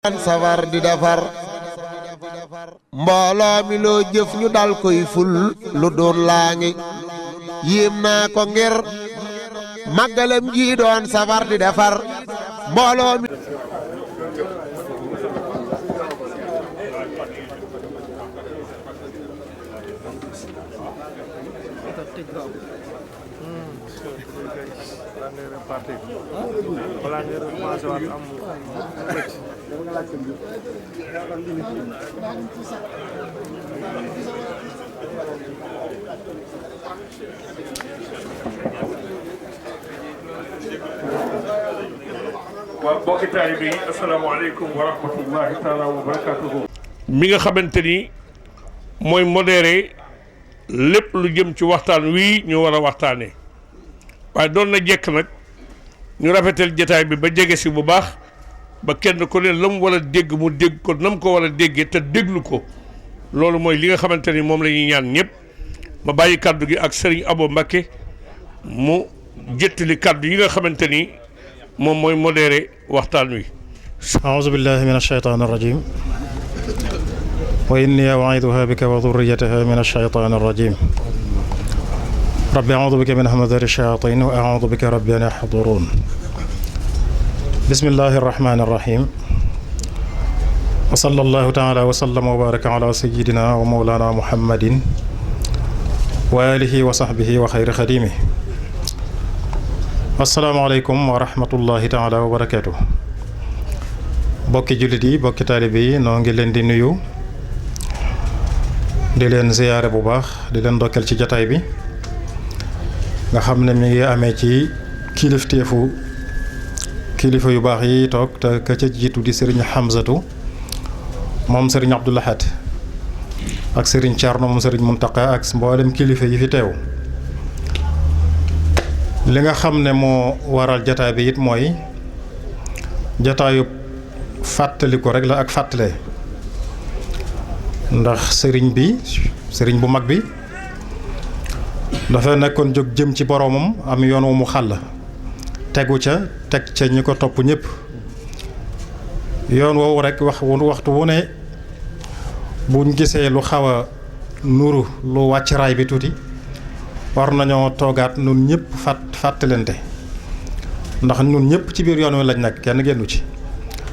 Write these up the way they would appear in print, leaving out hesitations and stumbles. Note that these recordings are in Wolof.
safar di defar mbooloo mi loo jëf ñu dal koy ful lu doon laa ngi yéem naa ko ngir màggalam gi doon safar di defar mbooloo mi waaw mbokki taalibe yi asalaamaaleykum wa rahmatullahi taala wa barakatuhu. mi nga xamante ni mooy modéré lépp lu jëm ci waxtaan wii ñu war a waxtaanee waaye doon na jekk nag ñu rafetal jataay bi ba jege si bu baax ba kenn ku ne la mu war a dégg mu dégg ko na mu ko war a déggee te déglu ko loolu mooy li nga xamante ni moom la ñuy ñaan ñëpp ma bàyyi kaddu gi ak Serigne Abo Mbacké mu jëttali kaddu yi nga xamante ni moom mooy modéré waxtaan wi. aouzu billahi min ashaytaan arrajim wa inni u'iiduha bika wa dhurriyyataha min ashaytaan arrajim rabbi a'uudu bika min hamazati shayaatiin wa a'uudu bika rabbi an yahduruun bismillahi arrahmani arrahim wa sallallahu taala wa sallama wa baraka ala sayyidina wa mawlana muhammadin wa alihi wa sahbihi wa xayri xadimi. asalaamaaleykum wa rahmatullahi taala wa barakaatu. bokki jullit yi bokki taalibe yi noo ngi leen di nuyu di leen ziyaare bu baax di leen ndokkeel ci jataay bi nga xam ne mi ngi amee ci kilifteefu kilifa yu baax yi toog te ka ca jiitu di sëriñ Hamzatu moom sëriñ Abdou Lahad ak sëriñ Thierno moom sëriñ Muntaqa ak mboolem kilifa yi fi teew. li nga xam ne moo waral jataay bi it mooy jataayu fàttali ko rek la ak fàttale ndax sëriñ bu mag bi dafa nekkoon jóg jëm ci boroomam am yoon wu mu xàll teg ca ñi ko topp ñëpp yoon woowu rek waxtu wu ne buñ gisee lu xaw a nuru lu wàcc raay bi tuuti war nañoo toogaat nun ñëpp fàttalante ndax nun ñëpp ci biir yoon wi lañ nag kenn génnu ci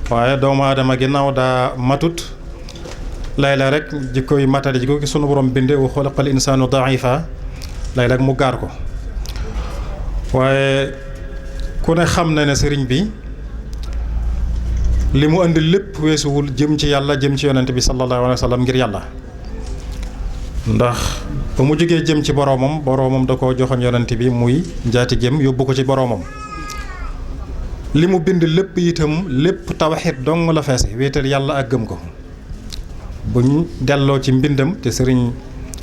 waaye doomu aadama ginnaaw daa matut lay-la rek jikkoy matali jikko ki sunu borom binde wa xalaqal insaanu daifa lay-la mu gaar ko waaye ku ne xam na ne sëriñ bi li mu indi lépp weesuwul jëm ci yàlla jëm ci yonent bi sallallahu alayhi wa sallam ngir yàlla ndax ba mu jógee jëm ci boroomam da ko joxoon yonent bi muy njaati jëm yóbbu ko ci boroomam li mu bind lépp itam lépp tawxiid dong la feese wéetal yàlla ak gëm ko buñ delloo ci mbindam te sëriñ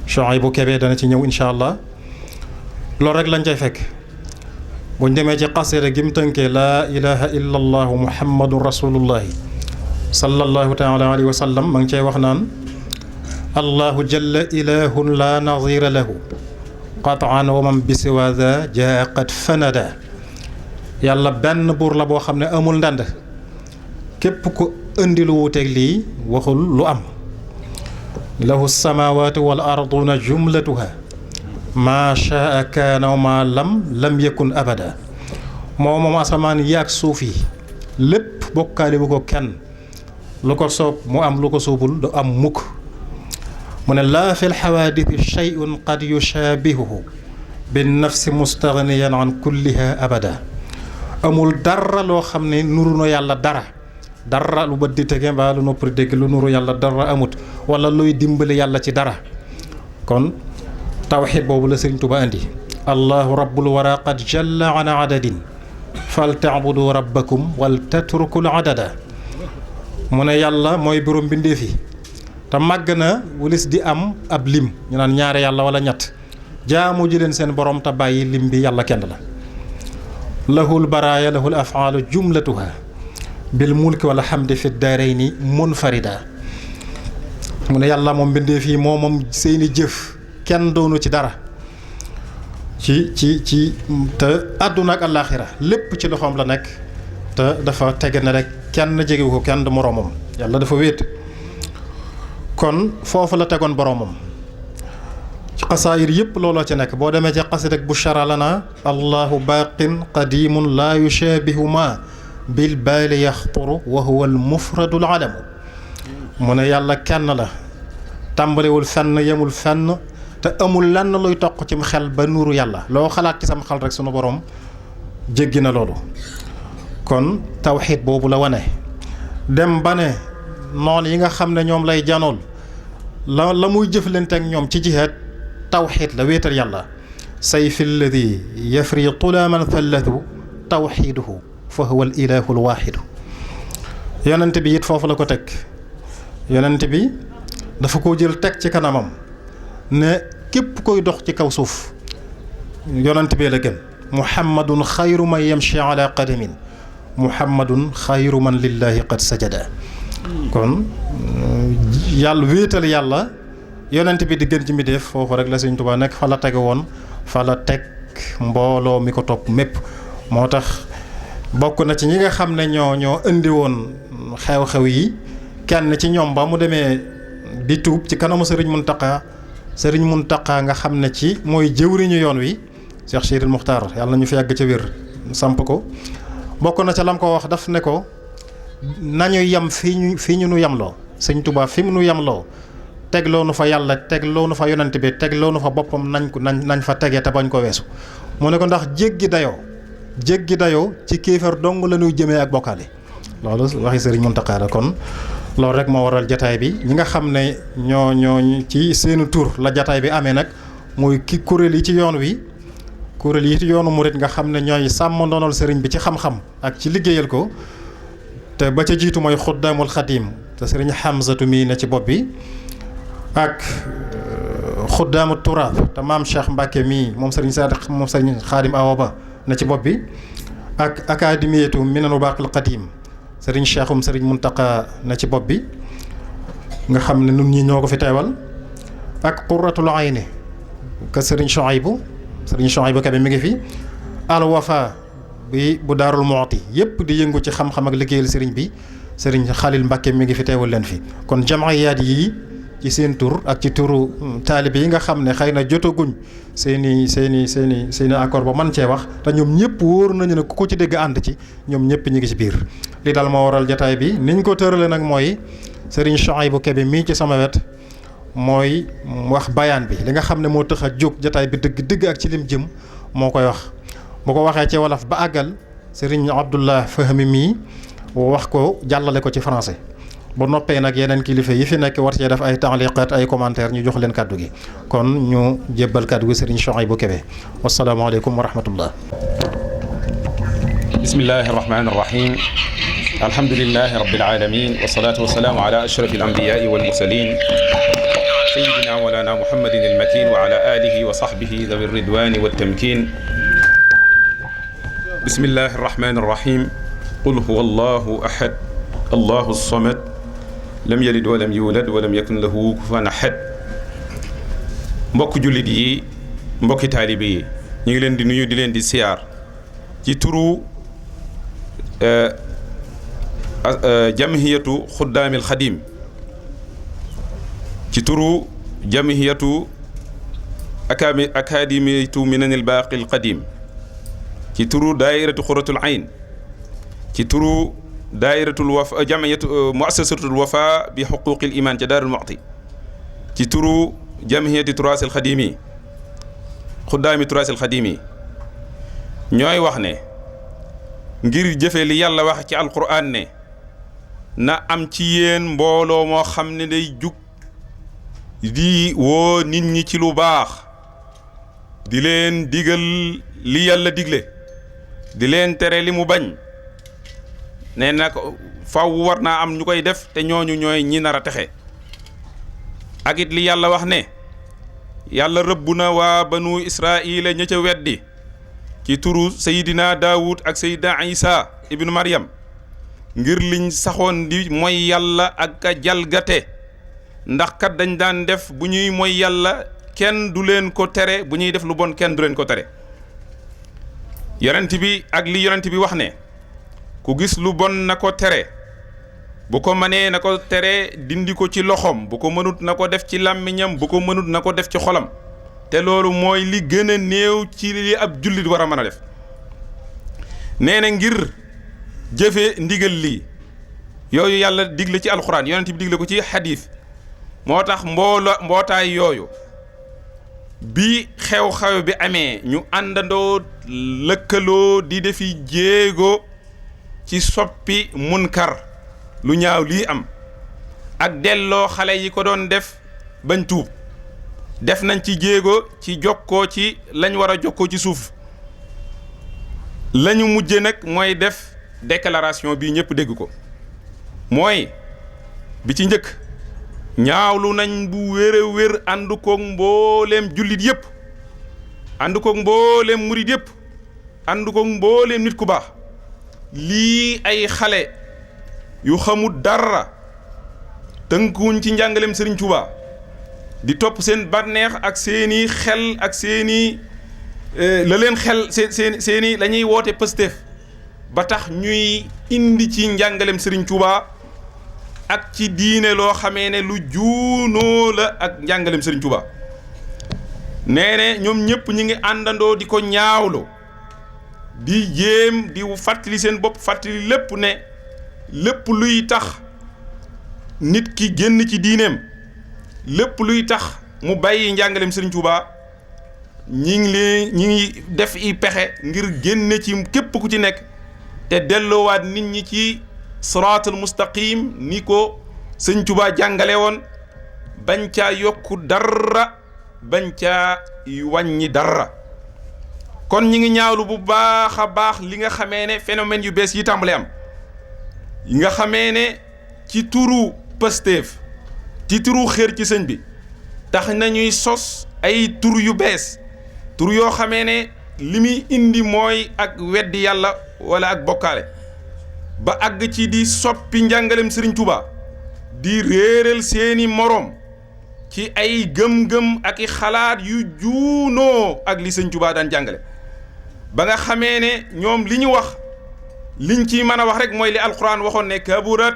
Chouaïbou Kébé dana ci ñëw incha allah loolu rek lañ cay fekk buñ demee ci xasida gi mu tënkee laa ilaha illa allahu muhammadun rasulullahi sallallahu taala alayhi wa sallam ma ngi cay wax naan allahu jalla ilahun la nadira lahu qataan wa man bi siwa da jaa qad fanada yàlla benn buur la boo xam ne amul ndand képp ko indi lu wuuteeg lii waxul lu am lahu samawatu wal arduna jumlatuha maa shaa kaana wa maa lam yakun abada moom asamaan yaag suuf yi lépp bokkaale bu ko kenn lu ko soob mu am lu ko soobul du am mukk mu ne laa fi lxawaaditi shay'un qad yushaabihuhu bin nafsi mustaghniyan an kulliha abada amul dara loo xam ne nuru na yàlla dara lu bët di tege mbaa lu nopp di dégg lu nuru yàlla dara amut wala luy dimbali yàlla ci dara kon tawxiid boobu la Sëriñ Tuubaa indi allahu rabbul wara qad jalla an adadin fal taabudu rabbakum wal tatrukul adada mu ne yàlla mooy borom mbindéef yi te màgg na wulis di am ab lim ñu naan ñaare yàlla wala ñett jaamu ji leen seen borom te bàyyi lim bi yàlla kenn la lahul baraaya lahul afaalu jumlatuha bil mulki wala hamdi fi daarayni munfarida mu ne yàlla moom mbindéef yi moom seeni jëf kenn doonu ci dara ci te àdduna ak àllaaxira lépp ci loxoom la nekk te dafa tege na rek kenn jegewu ko kenn du moroomam yàlla dafa wéet kon foofu la tegoon boroomam ci xasaayir yëpp looloo ci nekk boo demee ci xasida ak bushara lana allahu baqin qadimun laa yushabihu ma bil baali yaxturu wa huwa al mufradul alamu mu ne yàlla kenn la tàmbalewul fenn yemul fenn te amul lenn luy toq cim xel ba nuuru yàlla loo xalaat ci sam xel rek sunu borom jéggi na loolu kon tawxiid boobu la wane dem ba ne noon yi nga xam ne ñoom lay janool la muy jëflante ak ñoom ci jihaad tawxiid la wéetal yàlla sayfi lladi yafri tulaaman thallatu tawxiiduhu fa huwa al ilahu al waaxidu yonent bi it foofu la ko teg yonent bi dafa ko jël teg ci kanamam ne képp koy dox ci kaw suuf yonent bee la gën muhammadun xayru man yamshi ala qadamin muhammadun xayru man lillahi qad sajada kon yàlla wéetal yàlla yonent bi di gën ci mbindéef foofu rek la Sëñ Tuubaa nekk fa la tege woon fa la teg mbooloo mi ko topp mépp moo tax bokk na ci ñi nga xam ne ñoo indi woon xew-xew yi kenn ci ñoom ba mu demee di tuub ci kanamu Sëriñ Muntaqa nga xam ne ci mooy jëwriñu yoon wi Cheikh Sidil Muxtaar yàlla na ñu fi yàgg ca wér samp ko bokk na ca lam ko wax daf ne ko nañu yem fii ñu nu yemloo Sëñ Tuubaa fi mu nu yemloo tegloo nu fa yàlla tegloo nu fa yonent bi tegloo nu fa boppam nañ fa tegee te bañ ko weesu mu ne ko ndax jéggi dayoo ci kéefar dong la ñuy jëmee ak bokkaale loolu waxi Sëriñ Muntaqa la kon loolu rek moo waral jataay bi ñi nga xam ne ñoo ci seenu tur la jataay bi amee nag muy kuréel yi ci yoon wi kuréel yi ci yoonu murit nga xam ne ñooy sàmm ndoonal sëriñ bi ci xam-xam ak ci liggéeyal ko te ba ca jiitu mooy xuddaamul xadim te sëriñ Hamzatu mii ne ci bopp bi ak xuddaamu turaab te maam Cheikh Mbacke mii moom sëriñ Saadiq moom sëriñ Xaadim Awa Ba ne ci bopp bi ak académiyatu minanu baaqil qadim sëriñ Cheikhum sëriñ Muntaqa ne ci bopp bi nga xam ne nun ñi ñoo ko fi teewal ak qurratul ayni ka sëriñ Chouaïbou Kebe mi ngi fi al wafa bi bu daarul mooti yépp di yëngu ci xam-xam ak liggéeyal sëriñ bi sëriñ Xalil Mbacke mi ngi fi teewal leen fi kon jamayaat yi ci seen tur ak ci turu taalibe yi nga xam ne xëy na jotaguñ seeni accord ba man cee wax te ñoom ñëpp wóor nañu ne ku ko ci dégg ànd ci ñoom ñëpp ñu ngi ci biir li daal moo waral jataay bi niñ ko tërale nag mooy sëriñ Chouaïbou Kebe mii ci sama wet mooy wax bayaan bi li nga xam ne moo tax a jóg jataay bi dëgg ak ci lim jëm moo koy wax bu ko waxee ci wolof ba àggal sëriñ Abdullah Fahmi mii wax ko jàllale ko ci français bu noppee nag yeneen kilifa yi fi nekk war cee def ay taaliqaat ay commentaire ñu jox leen kàddu gi kon ñu jébbal kàddu gi sëriñ Chouaïbou Kebe wasalaamaaleykum wa rahmatullah bismillahi arrahmani arrahim alhamdulilahi rabbil alamin wasalaatu wasalaamu ala ashrafi alambiyaai walmursalin sayidina walana muhammadin almakin wa ala alihi wa sahbihi dawi ridwani waltamkin bismillahi arrahmani arrahim qul huwa allahu ahad allahu samad lam yalid walam yulad walam yakun lahu kufuwan ahad mbokk jullit yi mbokki taalibe yi ñu ngi leen di nuyu di leen di siyaar ci turu jamhiyatu xuddaamil xadim ci turu jamhiyatu akademiyatu minanil baaqil qadim ci turu daairatu xuratul ayn ci turu daairatul wafa jamiyatu muassasatul wafa bi xuquqil iman ca daarul muxti ci turu jamhiyati turaasil xadimi xuddaami turaasil xadimi ñooy wax ne ngir jëfe li yàlla wax ci alquran ne na am ci yéen mbooloo moo xam ne day jug di woo nit ñi ci lu baax di leen digal li yàlla digle di leen tere li mu bañ ne nag faw war naa am ñu koy def te ñooñu ñooy ñi nar a texe ak it li yàlla wax ne yàlla rëbb na waa banu israila ña ca weddi ci turu sayidina daawud ak sayidina isa ibnu maryam ngir liñ saxoon di mooy yàlla ak a jalgate ndax kat dañ daan def bu ñuy mooy yàlla kenn du leen ko tere bu ñuy def lu bon kenn du leen ko tere yonent bi ak li yonent bi wax ne ku gis lu bon na ko tere bu ko mënee na ko tere dindi ko ci loxoom bu ko mënut na ko def ci làmmiñam bu ko mënut na ko def ci xolam te loolu mooy li gën a néew ci li ab jullit war a mën a def nee na ngir jëfe ndigal lii yooyu yàlla digle ci alxuraan yonent bi digle ko ci xadiis moo tax mbootaay yooyu bi xew-xew bi amee ñu àndandoo lëkkaloo di defi jéego ci soppi munkar lu ñaaw lii am ak delloo xale yi ko doon def bañ tuub def nañ ci jéego ci jokkoo ci lañ war a jokkoo ci suuf lañu mujje nag mooy def déclaration bii ñëpp dégg ko mooy bi ci njëkk ñaawlu nañ bu wér a wér ànd koog mbooleem jullit yëpp ànd koog mbooleem murit yëpp ànd koog mbooleem nit ku baax lii ay xale yu xamul dara tënkuwuñ ci njàngaleem Serigne Touba di topp seen bànneex ak seeni xel ak seeni la leen xel seeni la ñuy woote Pastef ba tax ñuy indi ci njàngaleem Serigne Touba ak ci diine loo xamee ne lu juunoo la ak njàngaleem Serigne Touba nee ne ñoom ñëpp ñi ngi àndandoo di ko ñaawlo di jéem di fàttali seen bopp fàttali lépp ne lépp luy tax nit ki génn ci diineem lépp luy tax mu bàyyi njàngaleem Serigne Touba ñi ngi def i pexe ngir génne ci képp ku ci nekk te delloowaat nit ñi ci siraatul mustaqim ni ko Serigne Touba jàngale woon bañ caa yokku dara bañ caa wàññi dara kon ñi ngi ñaawlu bu baax a baax li nga xamee ne phénomène yu bees yi tàmbale am yi nga xamee ne ci turu Pastef ci turu xër ci sëñ bi tax nañuy sos ay tur yu bees tur yoo xamee ne li muy indi mooy ak weddi yàlla wala ak bokkaale ba àgg ci di soppi njàngalem Serigne Touba di réeral seeni moroom ci ay gëm-gëm ak i xalaat yu juunoo ak li Serigne Touba daan jàngale ba nga xamee ne ñoom li ñu wax liñ ci mën a wax rek mooy li alquran waxoon ne kaburat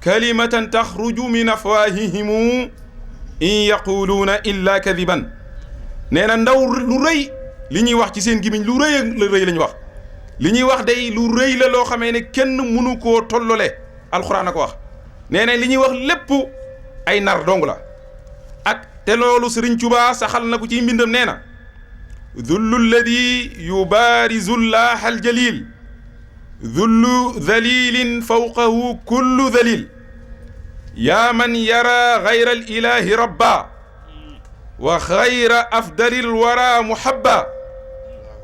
kalimatan taxruju min afwahihimu in yaquluuna illa kadiban nee na ndaw lu rëy li ñuy wax ci seen gimiñ lu rëy la rëy la ñu wax li ñuy wax day lu rëy la loo xamee ne kenn mënu koo tollole alxuraan a ko wax nee na li ñuy wax lépp ay nar dong la ak te loolu Sëriñ Tuubaa saxal na ko ci mbindam nee na dhullu alladi yubaarizu llaha aljalil dhullu dhalilin fawqahu kullu dhalil yaa man yara gayra alilahi rabba wa gayra afdali alwara muhabba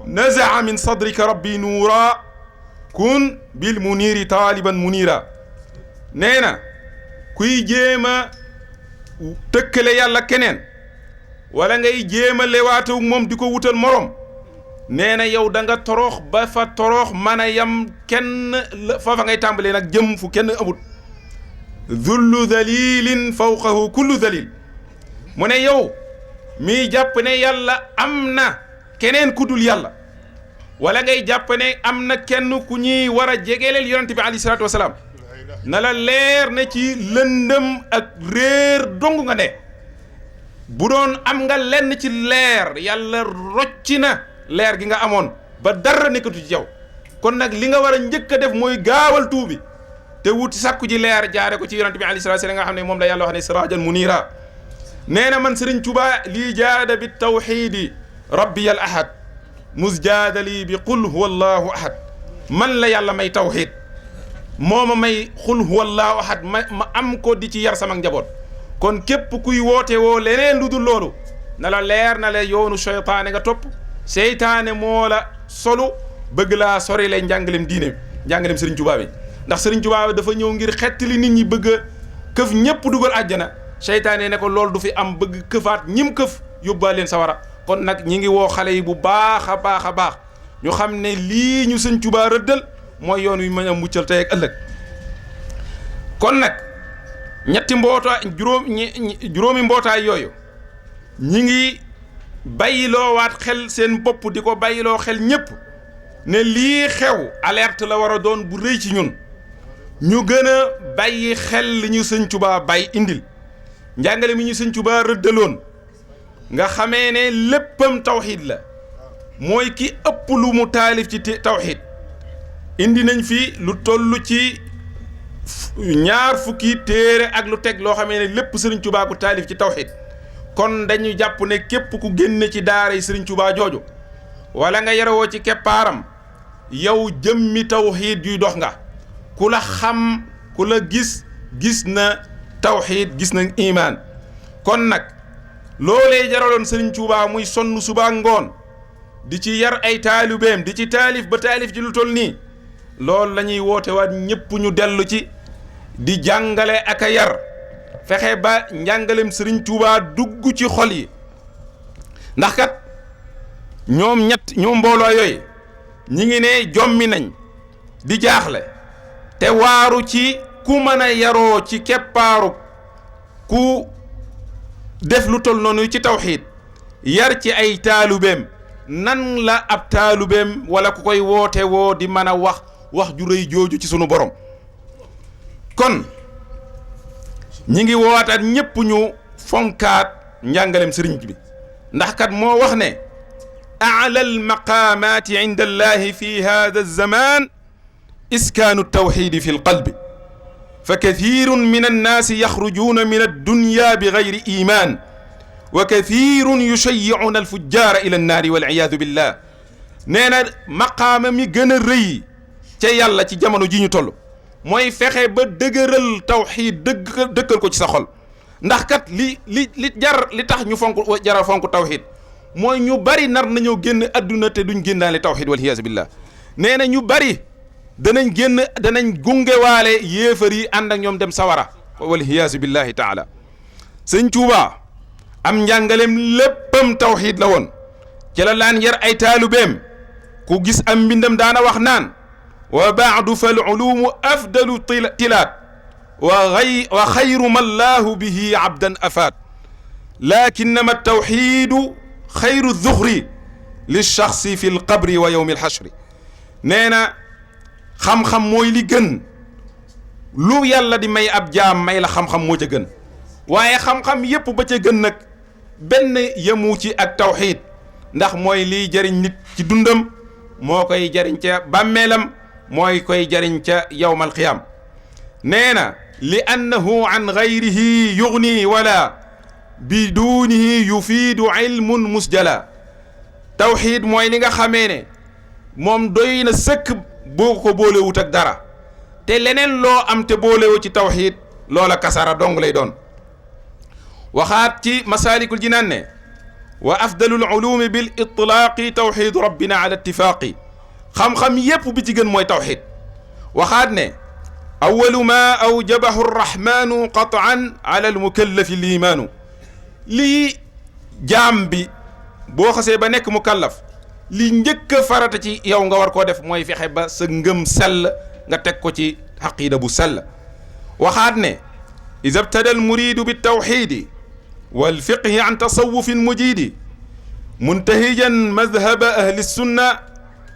nazaa min sadrika rabbi nuura kun bil muniiri taaliban muniira nee na kuy jéem a tëkkale yàlla keneen wala ngay jéem a lewaatoo moom di ko wutal morom nee na yow da nga toroox ba fa toroox mën a yam kenn foofa ngay tàmbalee nag jëm fu kenn amut dhullu dhalilin fawqahu kullu dhalil mu ne yow mii jàpp ne yàlla am na keneen ku dul yàlla wala ngay jàpp ne am na kenn ku ñuy war a jegeleel yonente bi alayhi salaatu wasalaam na la leer ne ci lëndëm ak réer dong nga ne bu doon am nga lenn ci leer yàlla rocci na leer gi nga amoon ba dara nekkatu ci yow kon nag li nga war a njëkk a def mooy gaawal tuubi te wuti sàkku ji leer jaare ko ci yonente bi alayhi salaatu wasalaam nga xam ne moom la yàlla wax ne siraajan muniira nee na man Serigne Touba lii jaada bi tawxiidi rabbiyal ahad musjaada lii bi qul huwa allahu ahad man la yàlla may tawxiid moo ma may qul huwa allahu ahad ma am ko di ci yar sama njaboot kon képp kuy woote woo leneen lu dul loolu na la leer na la yoonu seytaane nga topp seytaane moo la solu bëgg laa sori lay njàngalem diine njàngalem Serigne Touba bi ndax Serigne Touba bi dafa ñëw ngir xettali nit ñi bëgg a këf ñëpp dugal àjjana seytaane ne ko loolu du fi am bëgg këfaat ñim këf yóbbaa leen sawara kon nag ñi ngi woo xale yi bu baax a baax a baax ñu xam ne lii ñu Sëñ Touba rëddal mooy yoon wi mën a muccal tey ak ëllëg kon nag ñetti mbootaay juróomi mbootaay yooyu ñi ngi bàyyiloowaat xel seen bopp di ko bàyyiloo xel ñëpp ne lii xew alerte la war a doon bu rëy ci ñun ñu gën a bàyyi xel li ñu sëñ Tuubaa bàyyi indil njàngale mi ñu sëñ Tuubaa rëddaloon nga xamee ne léppam tawxiid la mooy ki ëpp lu mu taalif ci tawxiid indi nañ fi lu toll ci ñaar fukki téere ak lu teg loo xamee ne lépp sëriñ Tuubaa ku taalif ci tawxiid kon dañu jàpp ne képp ku génne ci daara yi sëriñ Tuubaa jooju wala nga yarewoo ci keppaaram yow jëmmi tawxiid yuy dox nga ku la xam ku la gis na tawxiid gis na imaan kon nag loolee jaraloon sëriñ Tuubaa muy sonn suba ngoon di ci yar ay taalibeem di ci taalif ba taalif ji lu toll nii loolu la ñuy woote waat ñëpp ñu dellu ci di jàngale ak a yar fexe ba njàngalem sëriñ Tuubaa dugg ci xol yi ndax kat ñoom mbooloo yooyu ñi ngi ne jommi nañ di jaaxle te waaru ci ku mën a yaroo ci keppaaru ku def lu toll noonu ci tawxiid yar ci ay taalubeem nan la ab taalubeem wala ku koy woote woo di mën a wax ju rëy jooju ci sunu borom kon ñi ngi woowaataat ñépp ñu fonkaat njàngalem sëriñ bi ndax kat moo wax ne a'la al-maqaamaati inda allahi fi hada az-zaman iskaanu at-tawxiidi fi al-qalbi fa kathirun min annaasi yaxrujuuna min ad-dunya bi gayri iman wa kathirun yushayyi'uuna al-fujjaara ila an-naari wal-iyaadu billah nee na maqaama mi gën a rëy ca yàlla ci jamono ji ñu toll mooy fexe ba dëgëral tawxiid dëkkal ko ci sa xol ndax kat li tax ñu jara fonk tawxiid mooy ñu bari nar nañoo génn adduna te duñ génnaale tawxiid wal iyaazu billah nee na ñu bari danañ gungewaale yéefar yi ànd ak ñoom dem sawara wal iyaazu billahi taala sëñ Tuubaa am njàngaleem léppam tawxiid la woon ci la laan yar ay taalubeem ku gis am mbindam daana wax naan wa baadu fal ulumu afdalu tilaat wa xayru ma llahu bihi abdan afaat lakinnama tawxiidu xayru zuxri lilchaxsi fi lqabri wa yowmi alxashri nee na xam-xam mooy li gën lu yàlla di may ab jaam may la xam-xam moo ca gën waaye xam-xam yépp ba ca gën nag benn yemu ci ak tawxiid ndax mooy liy jëriñ nit ci dundam moo koy jëriñ ca bàmmeelam mooy koy jëriñ ca yowmal qiyaam nee na li annahu an gayrihi yugni wala bidunihi yufiidu ilmun musjala tawxiid mooy li nga xamee ne moom doy na sëkk boo ko boolewut ak dara te leneen loo am te boolewu ci tawxiid loola kasara dong lay doon waxaat ci masaalikul jinaan ne wa afdalul ulumi bil itlaaqi tawxiidu rabbina ala ittifaaqi xam-xam yépp bi ci gën mooy tawxiid waxaat ne awalu ma awjabahu arrahmanu qatan ala almukallafi liimaanu lii jaam bi boo xasee ba nekk mukallaf li njëkk a farata ci yow nga war koo def mooy fexe ba sa ngëm sell nga teg ko ci xaqiida bu sell waxaat ne ida btada almuridu bitawxidi walfiqhi an tasawufin mujidi muntahijan madhaba ahli sunna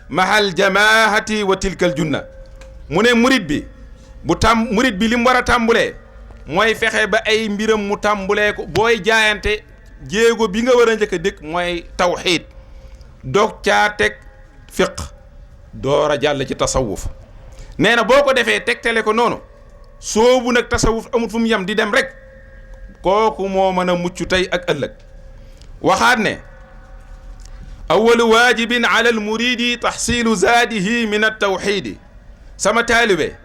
maha aljamahati wa tilka aljunna mu ne murid bi li mu war a tàmbulee mooy fexe ba ay mbiram mu tàmbulee ko booy jaayante jéego bi nga war a njëkk a dëkk mooy tawxiid doog caa teg fiq door a jàll ci tasawuf nee na boo ko defee tegtale ko noonu soobu nag tasawuf amut fu mu yem di dem rek kooku moo mën a mucc tey ak ëllëg waxaat ne awalu waajibin ala almuridi taxsilu zaadihi min altawxidi sama taalibe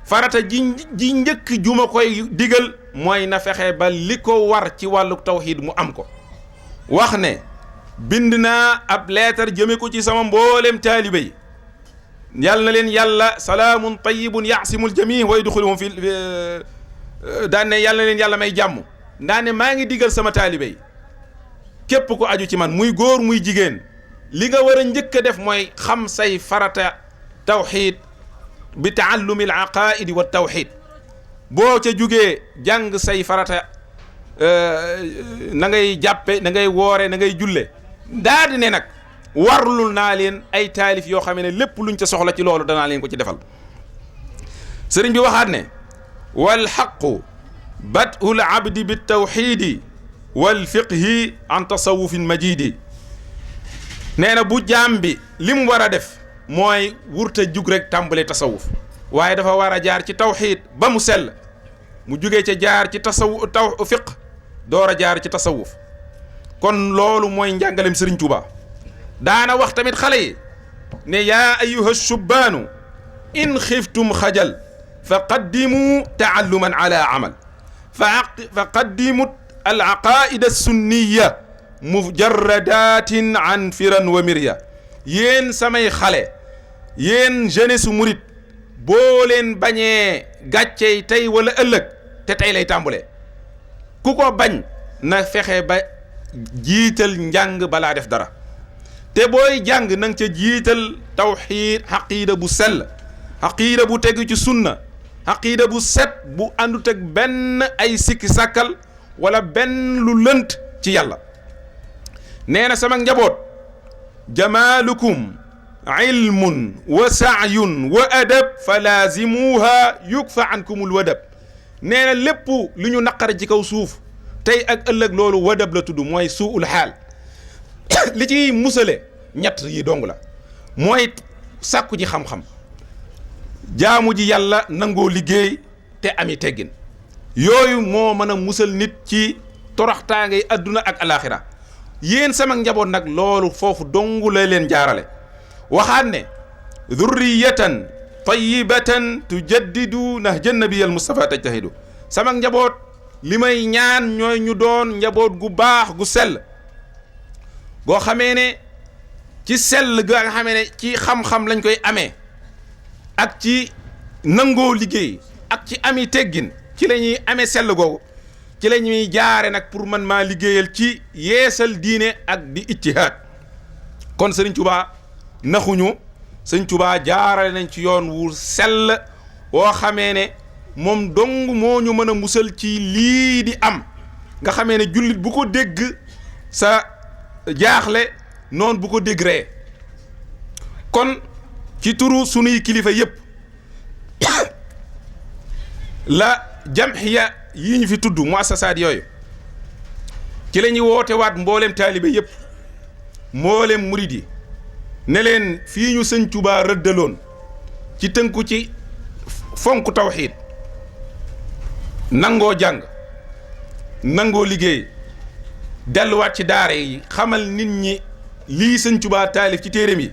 farata ji njëkk juma koy digal mooy na fexe ba li ko war ci wàllu tawxid mu am ko wax ne bind naa ab leetar jëme ko ci sama mboolem taalibe yi yàlla na leen yàlla salaamun tayyibun yasimul jamii wa yadxuluhum fi daan ne yàlla na leen yàlla may jàmm daan ne maa ngi digal sama taalibe yi képp ku aju ci man muy góor muy jigéen li nga war a njëkk a def mooy xam say farata tawxid bi taallumi al aqaidi wa tawxid boo ca jugee jàng say farata na ngay jàppe na ngay woore na ngay julle daa di ne nag warlul naa leen ay taalif yoo xam ne lépp luñ ca soxla ci loolu danaa leen ko ci defal sëriñ bi waxaat ne wal xaqu bad'ul abdi bit tawxiidi wal fiqhi an tasawufin majidi nee na bu jaam bi li mu war a def mooy wurta jug rek tàmbale tasawuf waaye dafa war a jaar ci tawxiid ba mu sell mu jugee ca jaar ci fiq door a jaar ci tasawuf kon loolu mooy njàngalem Sëriñ Tuuba daana wax tamit xale yi ne yaa ayyuha shubbaanu in xiftum xajal fa qaddimu taalluman ala amal fa qaddimu al aqaida sunniya mujarradatin an firan wa mirya yéen samay xale yéen jeunesse murit boo leen bañee gàccey tey wala ëllëg te tey lay tàmbulee ku ko bañ na fexe ba jiital njàng balaa def dara te booy jàng na nga ca jiital tawxiid xaqiida bu sell xaqiida bu tegu ci sunna xaqiida bu set bu àndut ak benn ay sikki sàkkal wala benn lu lënt ci yàlla nee na sama njaboot jamaalukum ilmun wa saayun wa adab fa laazimuha yukfa ankumul wadab nee na lépp lu ñu naqar ci kaw suuf tey ak ëllëg loolu wadab la tudd mooy suul xaal li ci musale ñett yi dong la mooy sàkku ji xam-xam jaamu ji yàlla nangoo liggéey te ami teggin yooyu moo mën a musal nit ci toroxtaangay adduna ak alaxira yéen sama njaboot nag loolu foofu dongu la leen jaarale waxaat ne dhurriyatan tayyibatan tujaddidu nahja nabiyal mustafa tajtahidu sama njaboot li may ñaan ñooy ñu doon njaboot gu baax gu sell goo xamee ne ci sell ga nga xamee ne ci xam-xam lañ koy amee ak ci nangoo liggéey ak ci ami teggin ci la ñuy amee sell googu ci la ñuy jaare nag pour man maa liggéeyal ci yeesal diine ak di ijtihaad kon Sëriñ Tuubaa naxuñu Sëriñ Tuubaa jaarale nañ ci yoon wu sell woo xamee ne moom dong moo ñu mën a musal ci lii di am nga xamee ne jullit bu ko dégg sa jaaxle noonu bu ko dégg ree kon ci turu sunuy kilifa yépp la jamhiya yi ñu fi tudd muassasaat yooyu ci la ñuy woote waat mboolem taalibe yépp mboolem murid yi ne leen fii ñu Sëñ Tuubaa rëddaloon ci tënku ci fonk tawxiid nangoo jàng nangoo liggéey delluwaat ci daara yi xamal nit ñi lii Sëñ Tuubaa taalif ci téereem yi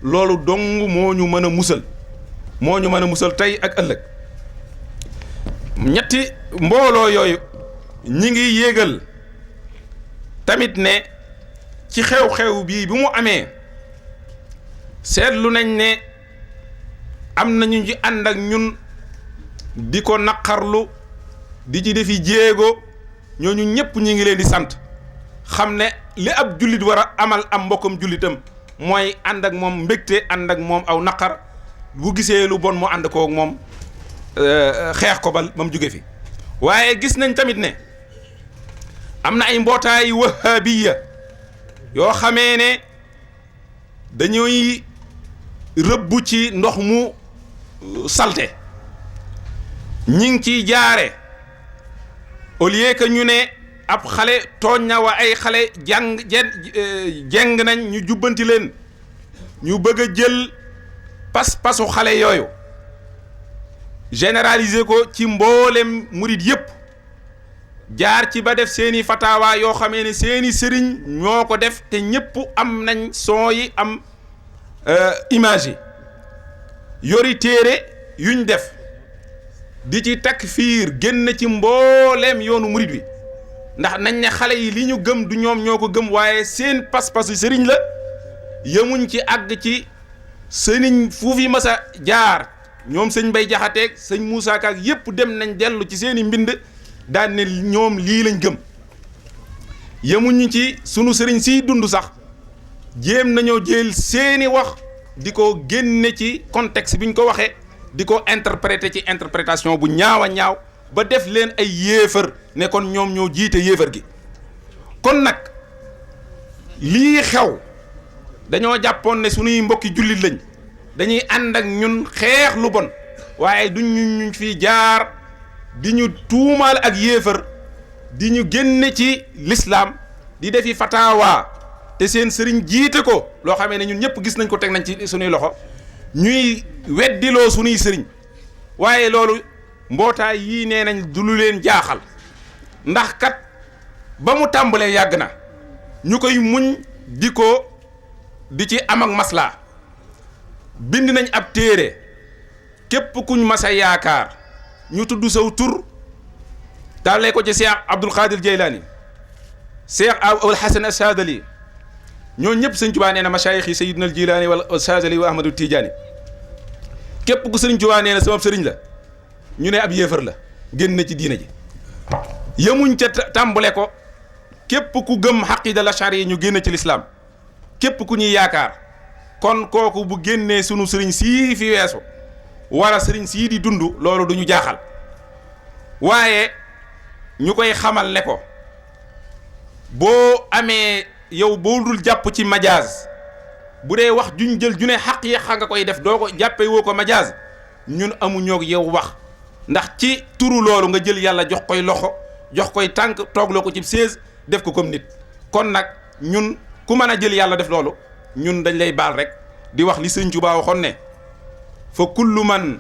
loolu dong moo ñu mën a musal moo ñu mën a musal tey ak ëllëg ñetti mbooloo yooyu ñi ngi yéegal tamit ne ci xew-xew bii bi mu amee seetlu nañ ne am nañu ci ànd ak ñun di ko naqarlu di ci defi jéego ñooñu ñëpp ñi ngi leen di sant xam ne li ab jullit war a amal am mbokkam jullitam mooy ànd ak moom mbégte ànd ak moom aw naqar bu gisee lu bon mu ànd koog moom xeex ko ba mu jóge fi waaye gis nañ tamit ne am na ay mbootaay wahabiya yoo xamee ne dañuy rëbbu ci ndox mu salte ñi ngi ciy jaare au lieu que ñu ne ab xale tooñ na wa ay xale jeng nañ ñu jubbanti leen ñu bëgg a jël pas-pasu xale yooyu généraliser ko ci mboolem murid yépp jaar ci ba def seeni fatawa yoo xamee ne seeni sëriñ ñoo ko def te ñépp am nañ son yi am image yi yori téere yuñ def di ci takfiir génn ci mbooleem yoonu murid wi ndax nañ ne xale yi li ñu gëm du ñoom ñoo ko gëm waaye seen pas-pasu sëriñ la yemuñ ci àgg ci sëriñ fu fi mas a jaar ñoom sëñ Bay Jaxateeg sëñ Moussa Ka yépp dem nañ dellu ci seeni mbind daan ne ñoom lii lañ gëm yemuñu ci sunu sëriñ siy dund sax jéem nañoo jël seeni wax di ko génne ci contexte bi ñu ko waxee di ko interpréter ci interprétation bu ñaaw a ñaaw ba def leen ay yéefar ne kon ñoom ñoo jiite yéefar gi kon nag lii xew dañoo jàppoon ne suñuy mbokki jullit lañ dañuy ànd ak ñun xeex lu bon waaye duñ ñu fi jaar di ñu tuumaal ak yéefar di ñu génne ci l'islam di defi fatawa te seen sëriñ jiite ko loo xamee ne ñun ñëpp gis nañ ko teg nañ ci suñuy loxo ñuy weddiloo suñuy sëriñ waaye loolu mbootaay yii nee nañ du lu leen jaaxal ndax kat ba mu tàmbalee yàgg na ñu koy muñ di ci am ak maslaa bind nañ ab téere képp kuñ masa yaakaar ñu tudd saw tur tàllee ko ci Cheikh Abdul Qadir Jeylaani Cheikh Abul Hasan Asadali ñoo ñëpp sëñ Tuubaa nee na masaayix yi Sayyidina al Jilaani wala Sadali wa Ahmadu Tijaani képp ku sëriñ Tuubaa nee na sama sëriñ la ñu ne ab yéefar la génn na ci diina ji yemuñ ca tàmbale ko képp ku gëm xaqida la chari yi ñu génn ci lislaam képp ku ñuy yaakaar kon kooku bu génnee sunu sëriñ sii fi weesu wala sëriñ sii di dund loolu du ñu jaaxal waaye ñu koy xamal ne ko boo amee yow boo dul jàpp ci majaaz bu dee wax juñ jël ju ne xaq yi nga koy def doo ko jàppee woo ko majaaz ñun amuñoo yow wax ndax ci turu loolu nga jël yàlla jox koy loxo jox koy tànk toogloo ko ci sées def ko comme nit kon nag ñun ku mën a jël yàlla def loolu ñun dañ lay baal rek di wax li Sëñ Tuubaa waxoon ne fa kullu man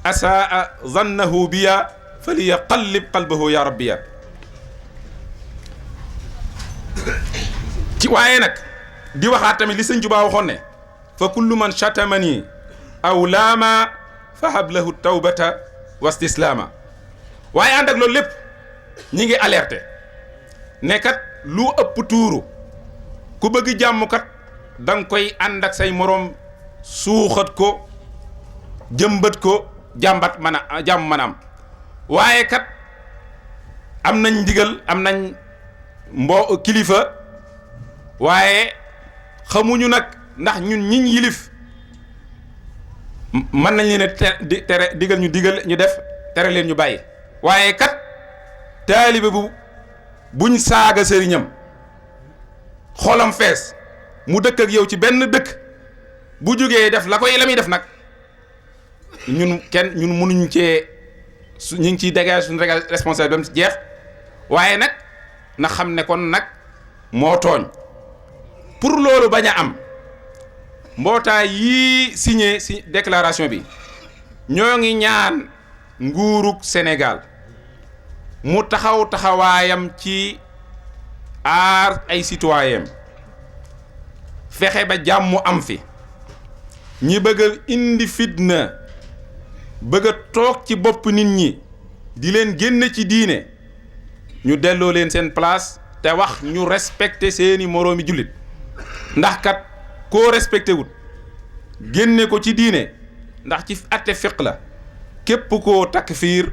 asaa zannahu biya falyaqallib qalbahu ya rabbiya ci waaye nag di waxaat tamit li Sëñ Tuubaa waxoon ne fa kullu man chatamani aw laama fa hab lahu tawbata wastislaama waaye ànd ak loolu lépp ñi ngi alerté ne kat lu ëpp tuuru ku bëgg jàmm kat da nga koy ànd ak say moroom suuxat ko jëmbat ko jàmbat mën a jàmm mën a am waaye kat am nañ ndigal am nañ kilifa waaye xamuñu nag ndax ñun ñiñ yilif mën nañ leen tere digal ñu def tere leen ñu bàyyi waaye kat taalibe buñ saaga sëriñam xolam fees mu dëkk ak yow ci benn dëkk bu jógee def la muy def nag ñun mënuñ cee ñu ngi ciy dégage suñu responsable ba mu jeex waaye nag na xam ne kon nag moo tooñ pour loolu bañ a am mbootaay yii signé si déclaration bi ñoo ngi ñaan nguurug Sénégal mu taxawaayam ci aar ay citoyen fexe ba jàmm am fi ñi bëgg a indi fitna bëgg a toog ci bopp nit ñi di leen génne ci diine ñu delloo leen seen place te wax ñu respecté seeni moroomi jullit ndax kat koo respecté wut génne ko ci diine ndax ci atte fiq la képp koo takfiir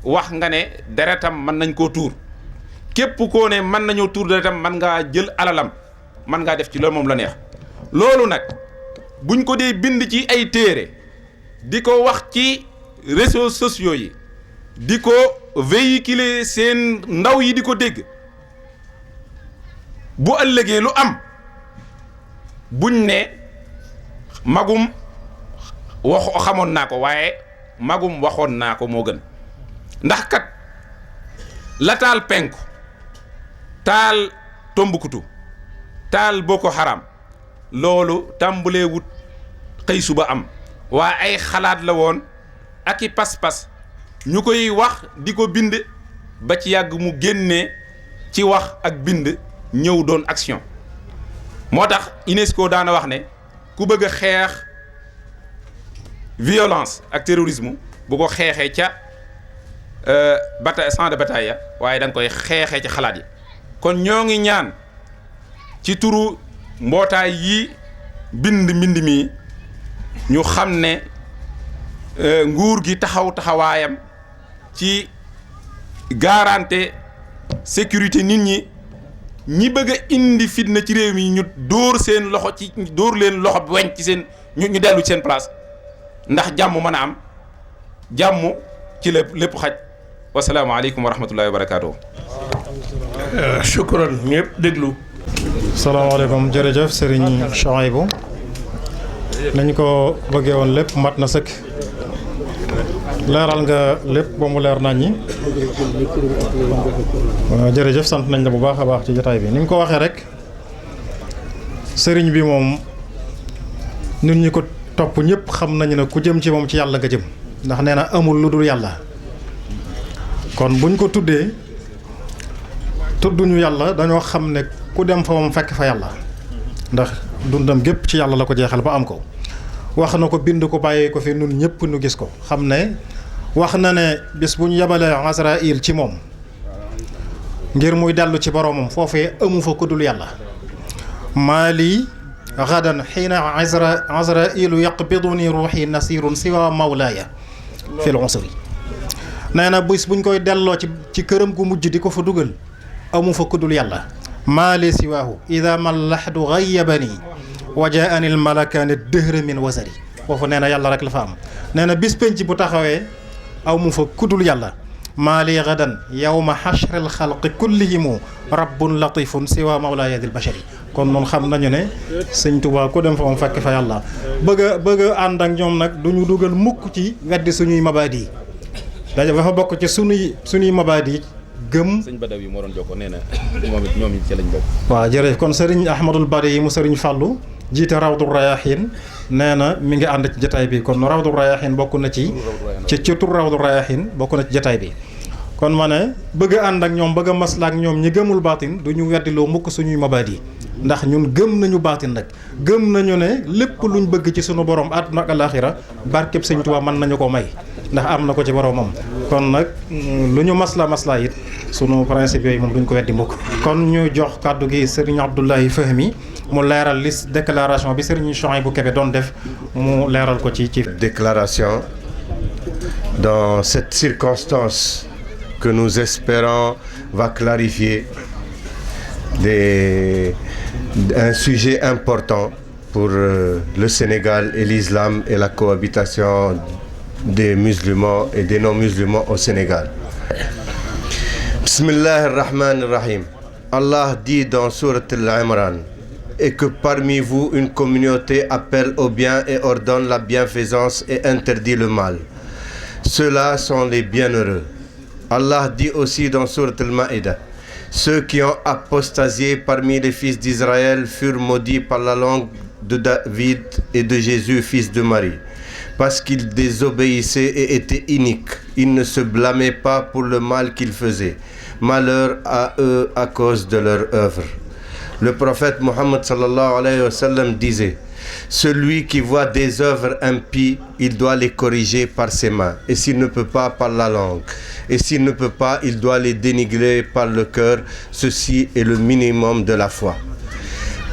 wax nga ne deretam mën nañ koo tuur képp koo ne mën nañoo tuur deretam mën ngaa jël alalam mën ngaa def ci loolu moom la neex loolu nag buñ ko dee bind ci ay téere di ko wax ci réseaux sociaux yi di ko véhiculer seen ndaw yi di ko dégg bu ëllëgee lu am buñ ne magum xamoon naa ko waaye magum waxoon naa ko moo gën ndax kat la taal penku taal Tombouctou taal Boko Haram loolu tàmbalee wut xëy suba am waaye ay xalaat la woon ak i pas-pas ñu koy wax di ko bind ba ci yàgg mu génnee ci wax ak bind ñëw doon action moo tax UNESCO daana wax ne ku bëgg a xeex violence ak terrorisme bu ko xeexee ca champ de bataille ya waaye da nga koy xeexee ci xalaat yi kon ñoo ngi ñaan ci turu mbootaay yi mbind mi ñu xam ne nguur gi taxawaayam ci garanter sécurité nit ñi bëgg a indi fitna ci réew mi ñu dóor leen loxo bi weñ ci seen ñu dellu ci seen place ndax jàmm mën a am jàmm ci lépp xaj wasalaamaaleykum wa rahmatullahi wa barakaatu. shukran ñëpp déglu. salaamaaleykum jërëjëf Serigne Chouaïbou nañ ko bëggee woon lépp mat na sëkk leeral nga lépp ba mu leer nañ ñi. jërëjëf sant nañ la bu baax a baax ci jotaay bi ni nga ko waxee rek sëriñ bi moom ñun ñi ko topp ñëpp xam nañu ne ku jëm ci moom ci yàlla nga jëm ndax nee na amul lu dul yàlla kon buñ ko tuddee tudduñu yàlla dañoo xam ne ku dem fa moom fekk fa yàlla ndax dundam gépp ci yàlla la ko jeexal ba am ko wax na ko bind ko bàyyee ko fi nun ñëpp nu gis ko xam ne wax na ne bis bu ñu yebalee Azraïl ci moom ngir muy dellu ci boroomam foofee amu fa ku dul yàlla maa lii gadan xiina Azraïlu yaqbiduni ruuxi nasirun siwa mawlaaya fil usri nee na bis buñ koy delloo ci këram gu mujj di ko fa dugal amu fa ku dul yàlla maa li siwaahu ida mallaxdu gayyabani wa jaani al malakaani dëhra min wasari foofu nee na yàlla rek la fa am nee na bis penc bu taxawee aw mu fa kudul yàlla maa li gadan yawma xashri al xalqi kullihimu rabbun latifun siwa mawlaaya dil bashari kon noonu xam nañu ne sëñ Tuubaa ku dem fa moom fekk fa yàlla bëgg a ànd ak ñoom nag du ñu dugal mukk ci weddi suñuy mabaadi dafa bokk ci suñuy mabaadi gëm sëñ Badawi moo doon jokkoo nee na moom it ñoom ci lañ bokk. waaw jërëjëf kon sëriñ Ahmadul Bari mu sëriñ Fàllu jiite Rawdu Rayaahiin nee na mi ngi ànd ci jataay bi kon Rawdu Rayaahiin bokk na ci tur Rawdu Rayaahiin bokk na ci jataay bi kon ma ne bëgg a ànd ak ñoom bëgg a maslaa ak ñoom ñi gëmul baatin du ñu weddiloo mukk suñuy mabaadi ndax ñun gëm nañu baatin nag gëm nañu ne lépp luñ bëgg ci suñu borom àdduna ak alaaxira barkeb sëñ Tuubaa mën nañu ko may ndax am na ko ci boromam kon nag lu ñu masla it sunu principe yooyu moom duñ ko weddi mukk kon ñu jox kàddu gi sëriñ Abdoulaye Fahmi mu leeral li déclaration bi sëriñ Chouaïbou Kébé doon def mu leeral ko ci déclaration dans cette circonstance que nous espérons va clarifier un sujet important pour le Sénégal et l'islam et la cohabitation des musulmans et des non-musulmans au Sénégal. Bismillah ar-Rahman ar-Rahim. Allah dit dans Sourate Al-Imran, et que parmi vous une communauté appelle au bien et ordonne la bienfaisance et interdit le mal. Ceux-là sont les bienheureux. Allah dit aussi dans Sourate Al-Ma'idah, ceux qui ont apostasié parmi les fils d'Israël furent maudits par la langue de David et de Jésus, fils de Marie, parce qu'ils désobéissaient et étaient iniques. Ils ne se blâmaient pas pour le mal qu'ils faisaient. Malheur à eux à cause de leur œuvre. Le prophète Mohammed sallallahu alayhi wa sallam disait, celui qui voit des œuvres impies, il doit les corriger par ses mains, et s'il ne peut pas, par la langue, et s'il ne peut pas, il doit les dénigrer par le cœur. Ceci est le minimum de la foi.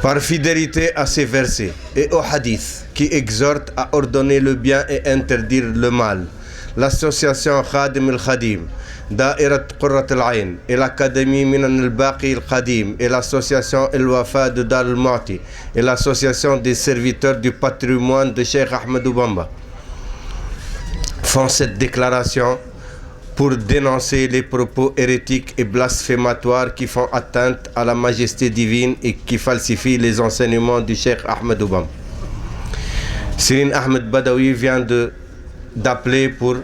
Par fidélité à ces versets et aux hadiths qui exhortent à ordonner le bien et interdire le mal, l'association Khadim al-Khadim, Da'irat Qurrat al-Ayn et l'Académie Minan al-Baqi al-Khadim et l'association El-Wafa de Dar al-Mu'ti et l'association des serviteurs du patrimoine de Cheikh Ahmadou Bamba font cette déclaration pour dénoncer les propos hérétiques et blasphématoires qui font atteinte à la majesté divine et qui falsifient les enseignements du Cheikh Ahmadou Bamba. Serigne Ahmed Badawi vient d'appeler pour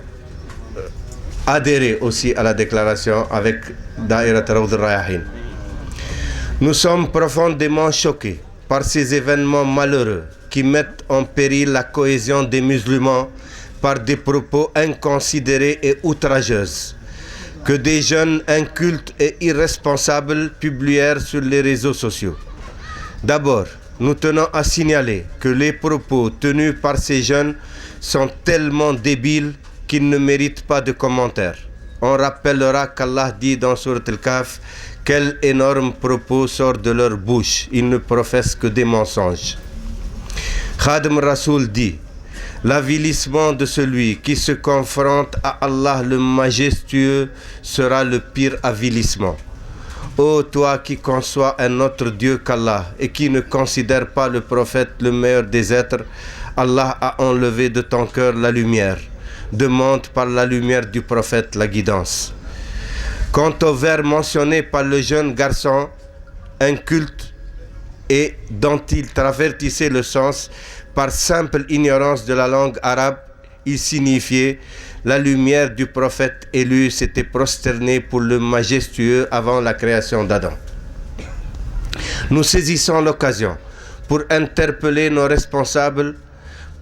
adhérer aussi à la déclaration avec Daïrat Rawd Rayaahin. Nous sommes profondément choqués par ces événements malheureux qui mettent en péril la cohésion des musulmans par des propos inconsidérés et outrageux que des jeunes incultes et irresponsables publièrent sur les réseaux sociaux. D'abord, nous tenons à signaler que les propos tenus par ces jeunes sont tellement débiles qu'ils ne méritent pas de commentaires. On rappellera qu'Allah dit dans Sourate Al-Kahf quels énormes propos sortent de leur bouche. Ils ne professent que des mensonges. Khadim Rasoul dit: l'avilissement de celui qui se confronte à Allah le majestueux sera le pire avilissement. Ô toi qui conçois un autre Dieu qu'Allah et qui ne considère pas le prophète le meilleur des êtres, Allah a enlevé de ton cœur la lumière. Demande par la lumière du prophète la guidance. Quant au vers mentionné par le jeune garçon inculte et dont il travertissait le sens par simple ignorance de la langue arabe, il signifiait la lumière du prophète élu s'était prosternée pour le majestueux avant la création d'Adam. Nous saisissons l'occasion pour interpeller nos responsables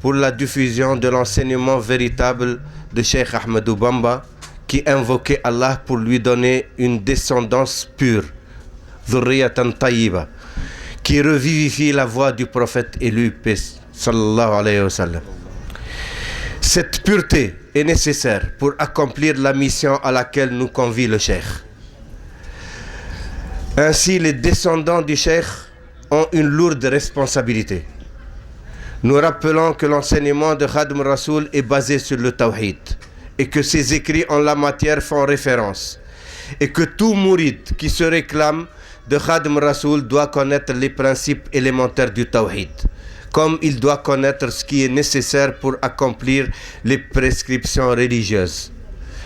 pour la diffusion de l'enseignement véritable de Cheikh Ahmadou Bamba, qui invoquait Allah pour lui donner une descendance pure, dhurriyatan tayyiba, qui revivifie la voix du prophète élu, sallallahu alayhi wa sallam. Cette pureté est nécessaire pour accomplir la mission à laquelle nous convie le Cheikh. Ainsi, les descendants du Cheikh ont une lourde responsabilité. Nous rappelons que l'enseignement de Khadim Rasoul est basé sur le Tawhid et que ses écrits en la matière font référence, et que tout mourid qui se réclame de Khadim Rasoul doit connaître les principes élémentaires du Tawhid, comme il doit connaître ce qui est nécessaire pour accomplir les prescriptions religieuses.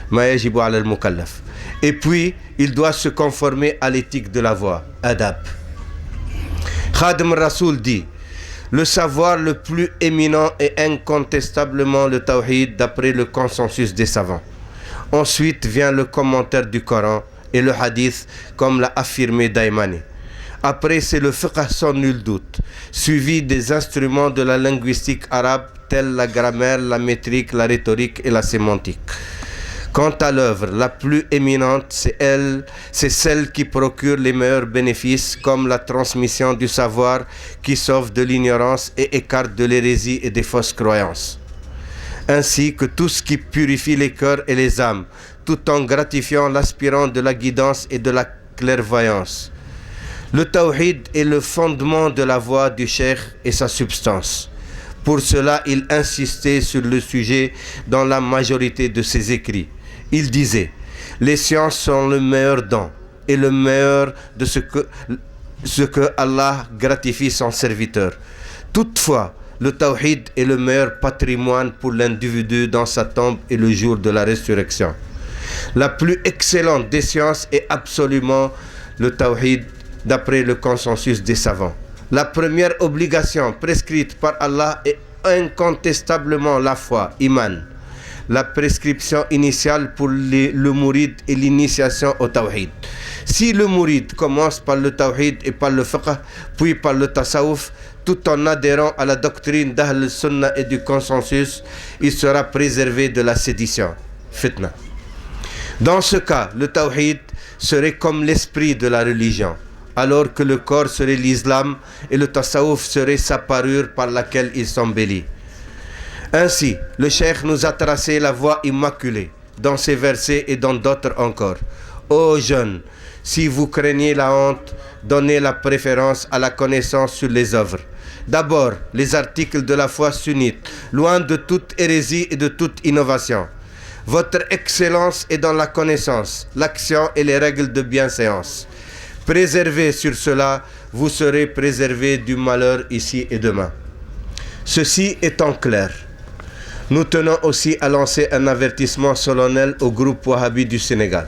Ma yajibu ala al-mukallaf. Et puis, il doit se conformer à l'éthique de la voie, adab. Khadim Rasoul dit: le savoir le plus éminent est incontestablement le Tawhid d'après le consensus des savants. Ensuite vient le commentaire du Coran et le Hadith, comme l'a affirmé Daimani. Après, c'est le fiqh sans nul doute, suivi des instruments de la linguistique arabe tels la grammaire, la métrique, la rhétorique et la sémantique. Quant à l'œuvre la plus éminente, c'est celle qui procure les meilleurs bénéfices, comme la transmission du savoir qui sauve de l'ignorance et écarte de l'hérésie et des fausses croyances, ainsi que tout ce qui purifie les cœurs et les âmes, tout en gratifiant l'aspirant de la guidance et de la clairvoyance. Le Tawhid est le fondement de la voie du Cheikh et sa substance. Pour cela, il insistait sur le sujet dans la majorité de ses écrits. Il disait: les sciences sont le meilleur don et le meilleur de ce que Allah gratifie son serviteur. Toutefois, le Tawhid est le meilleur patrimoine pour l'individu dans sa tombe et le jour de la résurrection. La plus excellente des sciences est absolument le Tawhid d'après le consensus des savants. La première obligation prescrite par Allah est incontestablement la foi, iman. La prescription initiale pour le mourid est l'initiation au Tawhid. Si le mourid commence par le Tawhid et par le fiqh, puis par le tasawuf, tout en adhérant à la doctrine d'Ahl al-Sunnah et du consensus, il sera préservé de la sédition, fitna. Dans ce cas, le Tawhid serait comme l'esprit de la religion, alors que le corps serait l'islam et le tasawuf serait sa parure par laquelle il s'embellit. Ainsi, le Cheikh nous a tracé la voie immaculée dans ces versets et dans d'autres encore. Ô jeunes, si vous craignez la honte, donnez la préférence à la connaissance sur les œuvres. D'abord, les articles de la foi sunnite, loin de toute hérésie et de toute innovation. Votre excellence est dans la connaissance, l'action et les règles de bienséance. Préservez sur cela, vous serez préservés du malheur ici et demain. Ceci étant clair, nous tenons aussi à lancer un avertissement solennel au groupe Wahhabi du Sénégal,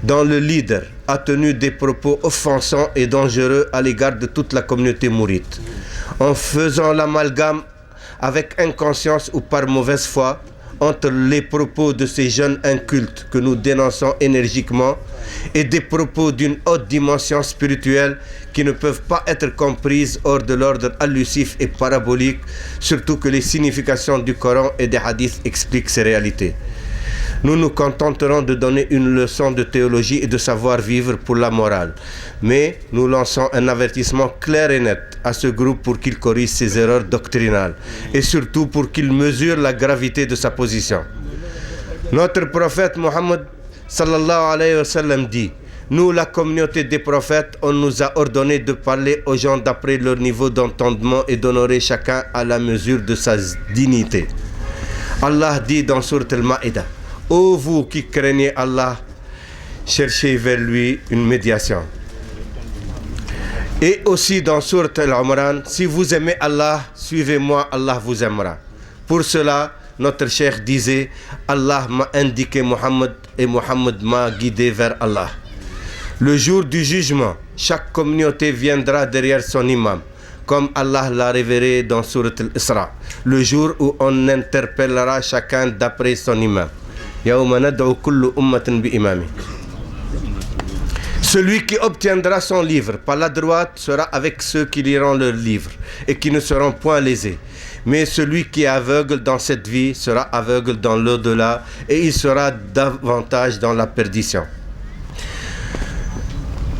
dont le leader a tenu des propos offensants et dangereux à l'égard de toute la communauté mouride, en faisant l'amalgame avec inconscience ou par mauvaise foi entre les propos de ces jeunes incultes que nous dénonçons énergiquement et des propos d'une haute dimension spirituelle qui ne peuvent pas être comprises hors de l'ordre allusif et parabolique, surtout que les significations du Coran et des hadiths expliquent ces réalités. Nous nous contenterons de donner une leçon de théologie et de savoir-vivre pour la morale, mais nous lançons un avertissement clair et net à ce groupe pour qu'il corrige ses erreurs doctrinales et surtout pour qu'il mesure la gravité de sa position. Notre prophète Mohammed sallallahu alayhi wa sallam dit: nous, la communauté des prophètes, on nous a ordonné de parler aux gens d'après leur niveau d'entendement et d'honorer chacun à la mesure de sa dignité. Allah dit dans Sourate Al-Ma'idah: ô vous qui craignez Allah, cherchez vers lui une médiation. Et aussi dans Sourate Al-Imran: si vous aimez Allah, suivez-moi, Allah vous aimera. Pour cela, notre cheikh disait: Allah m'a indiqué Mohammed et Mohammed m'a guidé vers Allah. Le jour du jugement, chaque communauté viendra derrière son imam, comme Allah l'a révélé dans Sourate Al-Isra, le jour où on interpellera chacun d'après son imam. يوم ندعو كل أمة بإمامه. Celui qui obtiendra son livre par la droite sera avec ceux qui liront leur livre et qui ne seront point lésés. Mais celui qui est aveugle dans cette vie sera aveugle dans l'au-delà et il sera davantage dans la perdition.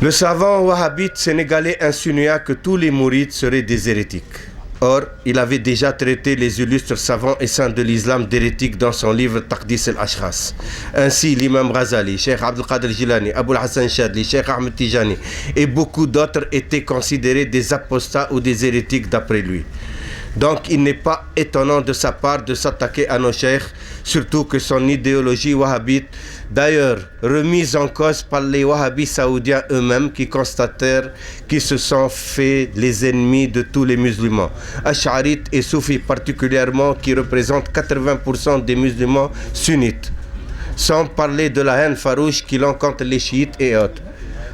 Le savant wahhabite sénégalais insinua que tous les mourides seraient des hérétiques. Or, il avait déjà traité les illustres savants et saints de l'islam d'hérétiques dans son livre Taqdis al-Ashkhas. Ainsi, l'imam Ghazali, Cheikh Abdul Qadir Jilani, Abul Hassan Chadli, Cheikh Ahmed Tijani et beaucoup d'autres étaient considérés des apostats ou des hérétiques d'après lui. Donc, il n'est pas étonnant de sa part de s'attaquer à nos cheikhs, surtout que son idéologie wahhabite, d'ailleurs remise en cause par les wahhabis saoudiens eux-mêmes qui constatèrent qu'ils se sont fait les ennemis de tous les musulmans. Ash'arites et soufis particulièrement qui représentent 80% des musulmans sunnites, sans parler de la haine farouche qu'ils ont contre les chiites et autres.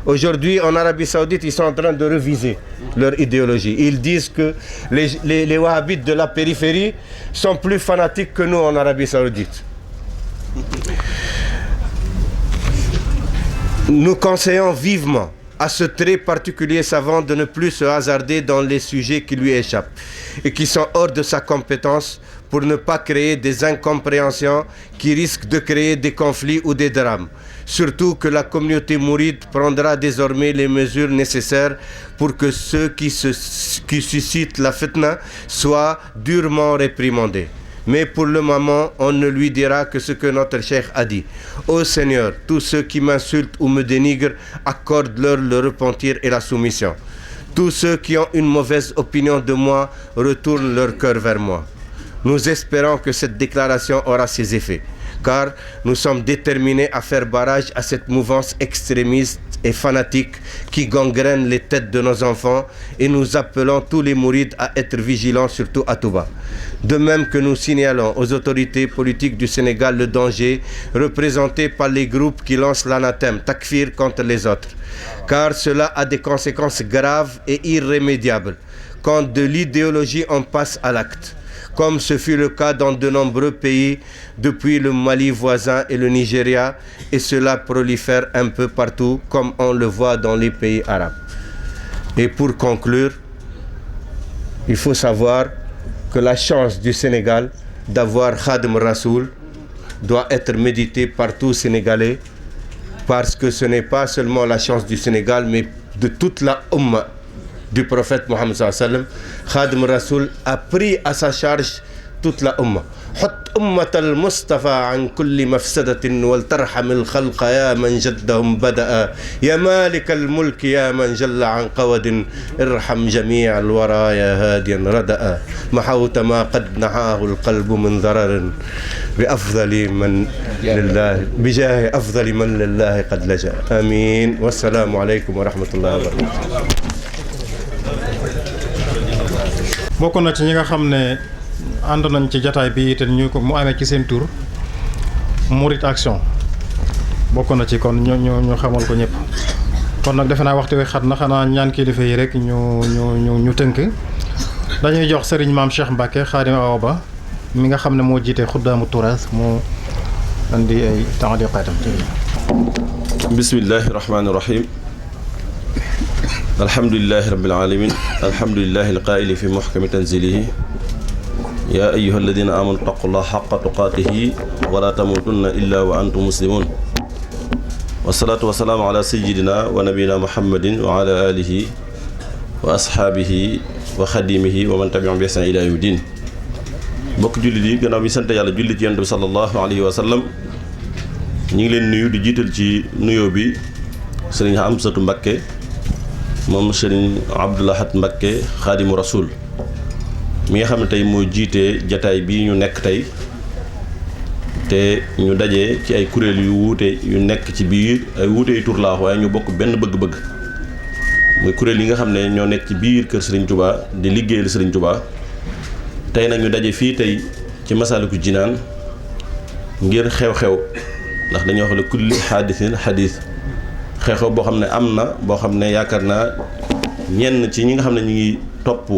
Aujourd'hui, en Arabie Saoudite, ils sont en train de réviser leur idéologie. Ils disent que les wahhabites de la périphérie sont plus fanatiques que nous en Arabie Saoudite. Nous conseillons vivement à ce très particulier savant de ne plus se hasarder dans les sujets qui lui échappent et qui sont hors de sa compétence pour ne pas créer des incompréhensions qui risquent de créer des conflits ou des drames. Surtout que la communauté mouride prendra désormais les mesures nécessaires pour que ceux qui suscitent la fitna soient durement réprimandés. Mais pour le moment, on ne lui dira que ce que notre cheikh a dit. Ô Seigneur, tous ceux qui m'insultent ou me dénigrent, accorde-leur le repentir et la soumission. Tous ceux qui ont une mauvaise opinion de moi, retournent leur cœur vers moi. Nous espérons que cette déclaration aura ses effets, car nous sommes déterminés à faire barrage à cette mouvance extrémiste et fanatique qui gangrène les têtes de nos enfants et nous appelons tous les mourides à être vigilants, surtout à Touba. De même que nous signalons aux autorités politiques du Sénégal le danger représenté par les groupes qui lancent l'anathème takfir contre les autres, car cela a des conséquences graves et irrémédiables quand de l'idéologie on passe à l'acte, comme ce fut le cas dans de nombreux pays depuis le Mali voisin et le Nigeria, et cela prolifère un peu partout comme on le voit dans les pays arabes. Et pour conclure, il faut savoir que la chance du Sénégal d'avoir Khadim Rassoul doit être méditée par tous Sénégalais, parce que ce n'est pas seulement la chance du Sénégal, mais de toute la Ummah du prophète Mohammed sallallahu alayhi wa sallam. Khadim Rassoul a pris à sa charge toute la Ummah. حط أمة المصطفى عن كل مفسدة ولترحم الخلق يا من جدهم بدأ يا مالك الملك يا من جل عن قود ارحم جميع الورى يا هاديا ردأ محوت ما قد نحاه القلب من ضرر بأفضل من لله بجاه أفضل من لله قد لجأ آمين والسلام عليكم ورحمة الله وبركاته. bokk na ci ñi nga xam ne ànd nañ ci jataay bi te ñu ko mu amee ci seen tur Mouride Action bokk na ci kon ñu xamal ko ñëpp. kon nag defe naa waxtu wi xat na xanaa ñaan kilifa yi rek ñu tënk dañuy jox Serigne Maam Cheikh Mbacke Khadim Awa Ba mi nga xam ne moo jiite Xuddaamu Turaas moo andi ay taaliqaatam. bismillahi rahmaani rahim. alhamdulillahi rabbil alamin alhamdulillahi alqaa'ili fi muhkami tanzilihi yaa ayyuha alladina amanu taqullaha haqqa tuqaatihi wala tamutunna illa wa antum muslimun wasalaatu wasalaamu ala sayidina wa nabiyina muhammadin wa ala alihi wa ashaabihi wa xadimihi wa man tabi'ahum bi ihsan ila yawmi din. mbokk jullit yi gannaaw bi sant yàlla jullit ci yonent bi sallallahu alayhi wa sallam ñu ngi leen nuyu di jiital ci nuyoo bi sëriñ Amsatu Mbakke moom sëriñ Abdoulahat Mbakke Xaadimu Rasul mi nga xam ne tey moo jiite jataay bi ñu nekk tey te ñu daje ci ay kuréel yu wuute yu nekk ci biir ay wuute yu tur laa waaye ñu bokk benn bëgg-bëgg muy kuréel yi nga xam ne ñoo nekk ci biir kër Serigne Touba di liggéeyal Serigne Touba tey nag ñu daje fii tey ci Masaalikul Jinaan ngir xew-xew ndax dañoo wax ne kulli xaadisin xadiis xew-xew boo xam ne am na boo xam ne yaakaar naa ñenn ci ñi nga xam ne ñu ngi topp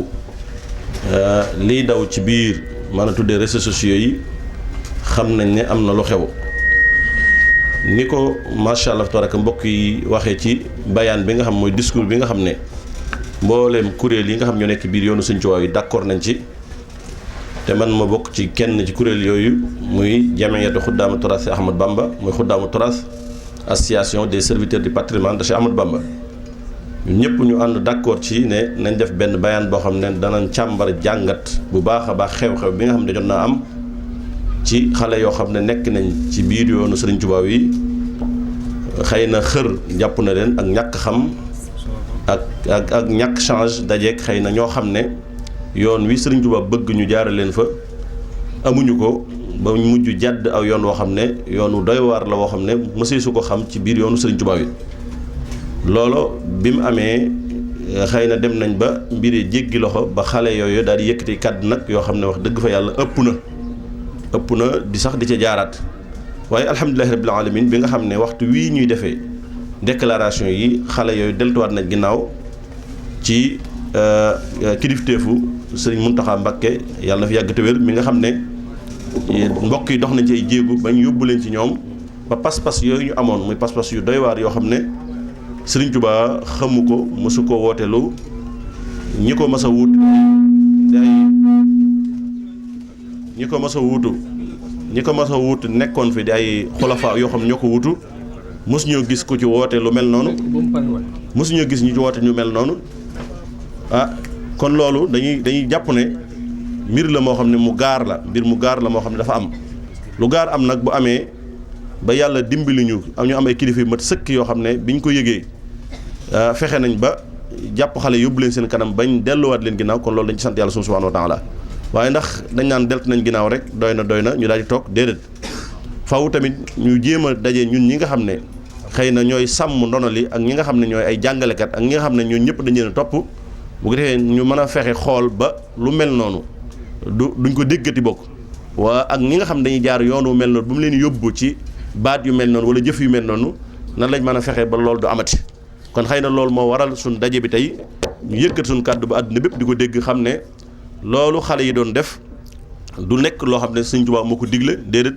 liy daw ci biir maanaam tuddee réseaux sociaux yi xam nañ ne am na lu xew ni ko macha allah tabaraka mbokk yi waxee ci bayaan bi nga xam mooy discours bi nga xam ne mbooleem kuréel yi nga xam ñoo nekk biir yoonu Sëñ Tuubaa yi d'accord nañ ci te man ma bokk ci kenn ci kuréel yooyu muy jamiyatu xuddaamu turaas Ahmad Bamba muy xuddaamu turaas association des serviteurs du patrimoine de Cheikh Ahmad Bamba ñun ñëpp ñu ànd d'accord ci ne nañ def benn bayaan boo xam ne danañ càmbar jàngat bu baax a baax xew-xew bi nga xam ne jot naa am ci xale yoo xam ne nekk nañ ci biir yoonu Sëriñ Tuubaa yi xëy na xër jàpp na leen ak ñàkk xam ak ñàkk change dajeeg xëy na ñoo xam ne yoon wi Sëriñ Tuubaa bëgg ñu jaare leen fa amuñu ko ba mujj jàdd aw yoon woo xam ne yoonu doy waar la woo xam ne mësee su ko xam ci biir yoonu Sëriñ Tuubaa yi loolu bi mu amee xëy na dem nañ ba mbiri jéggi loxo ba xale yooyu daal di yëkkati kàddu nag yoo xam ne wax dëgg fa yàlla ëpp na di sax di ca jaaraat waaye alhamdulilahi rabbil alamin bi nga xam ne waxtu wii ñuy defee déclaration yi xale yooyu deltuwaat nañ ginnaaw ci kilifteefu sëriñ Muntaxa Mbakke yàlla na fi yàgg te wér mi nga xam ne mbokk yi dox nañ ci ay jéegu bañ yóbbu leen ci ñoom ba pas-pas yooyu ñu amoon muy pas-pas yu doy waar yoo xam ne Sëriñ Tuubaa xamu ko mësu ko wooteelu ñi ko mas a wut ñi ko mas a wuutu nekkoon fi di ay xulafa yoo xam ñoo ko wutu mësuñoo gis ku ci woote lu mel noonu mësuñoo gis ñu ci woote ñu mel noonu kon loolu dañuy jàpp ne mbir la moo xam ne mu gaar la moo xam ne dafa am lu gaar am nag bu amee ba yàlla dimbali ñu am ay kilifa yu mat sëkk yoo xam ne biñ ko yëgee fexe nañ ba jàpp xale yóbbu leen seen kanam bañ delluwaat leen ginnaaw kon loolu dañ ci sant yàlla subhaanahu wa taala waaye ndax dañ naan delt nañ ginnaaw rek doy na ñu daal di toog déedéet faw tamit ñu jéem a daje ñun ñi nga xam ne xëy na ñooy sàmm ndono li ak ñi nga xam ne ñooy ay jàngalekat ak ñi nga xam ne ñoo ñëpp dañ leen a topp bu ko defee ñu mën a fexe xool ba lu mel noonu duñ ko déggati bokk waa ak ñi nga xam ne dañuy jaar yoonu mel noonu bu mu leen yóbbu ci baat yu mel noonu wala jëf yu mel noonu nan lañ mën a fexe ba loolu du amati kon xëy na loolu moo waral suñ daje bi tey ñu yëkkat suñ kàddu ba àdduna bépp di ko dégg xam ne loolu xale yi doon def du nekk loo xam ne Sëriñ Tuubaa moo ko digle déedéet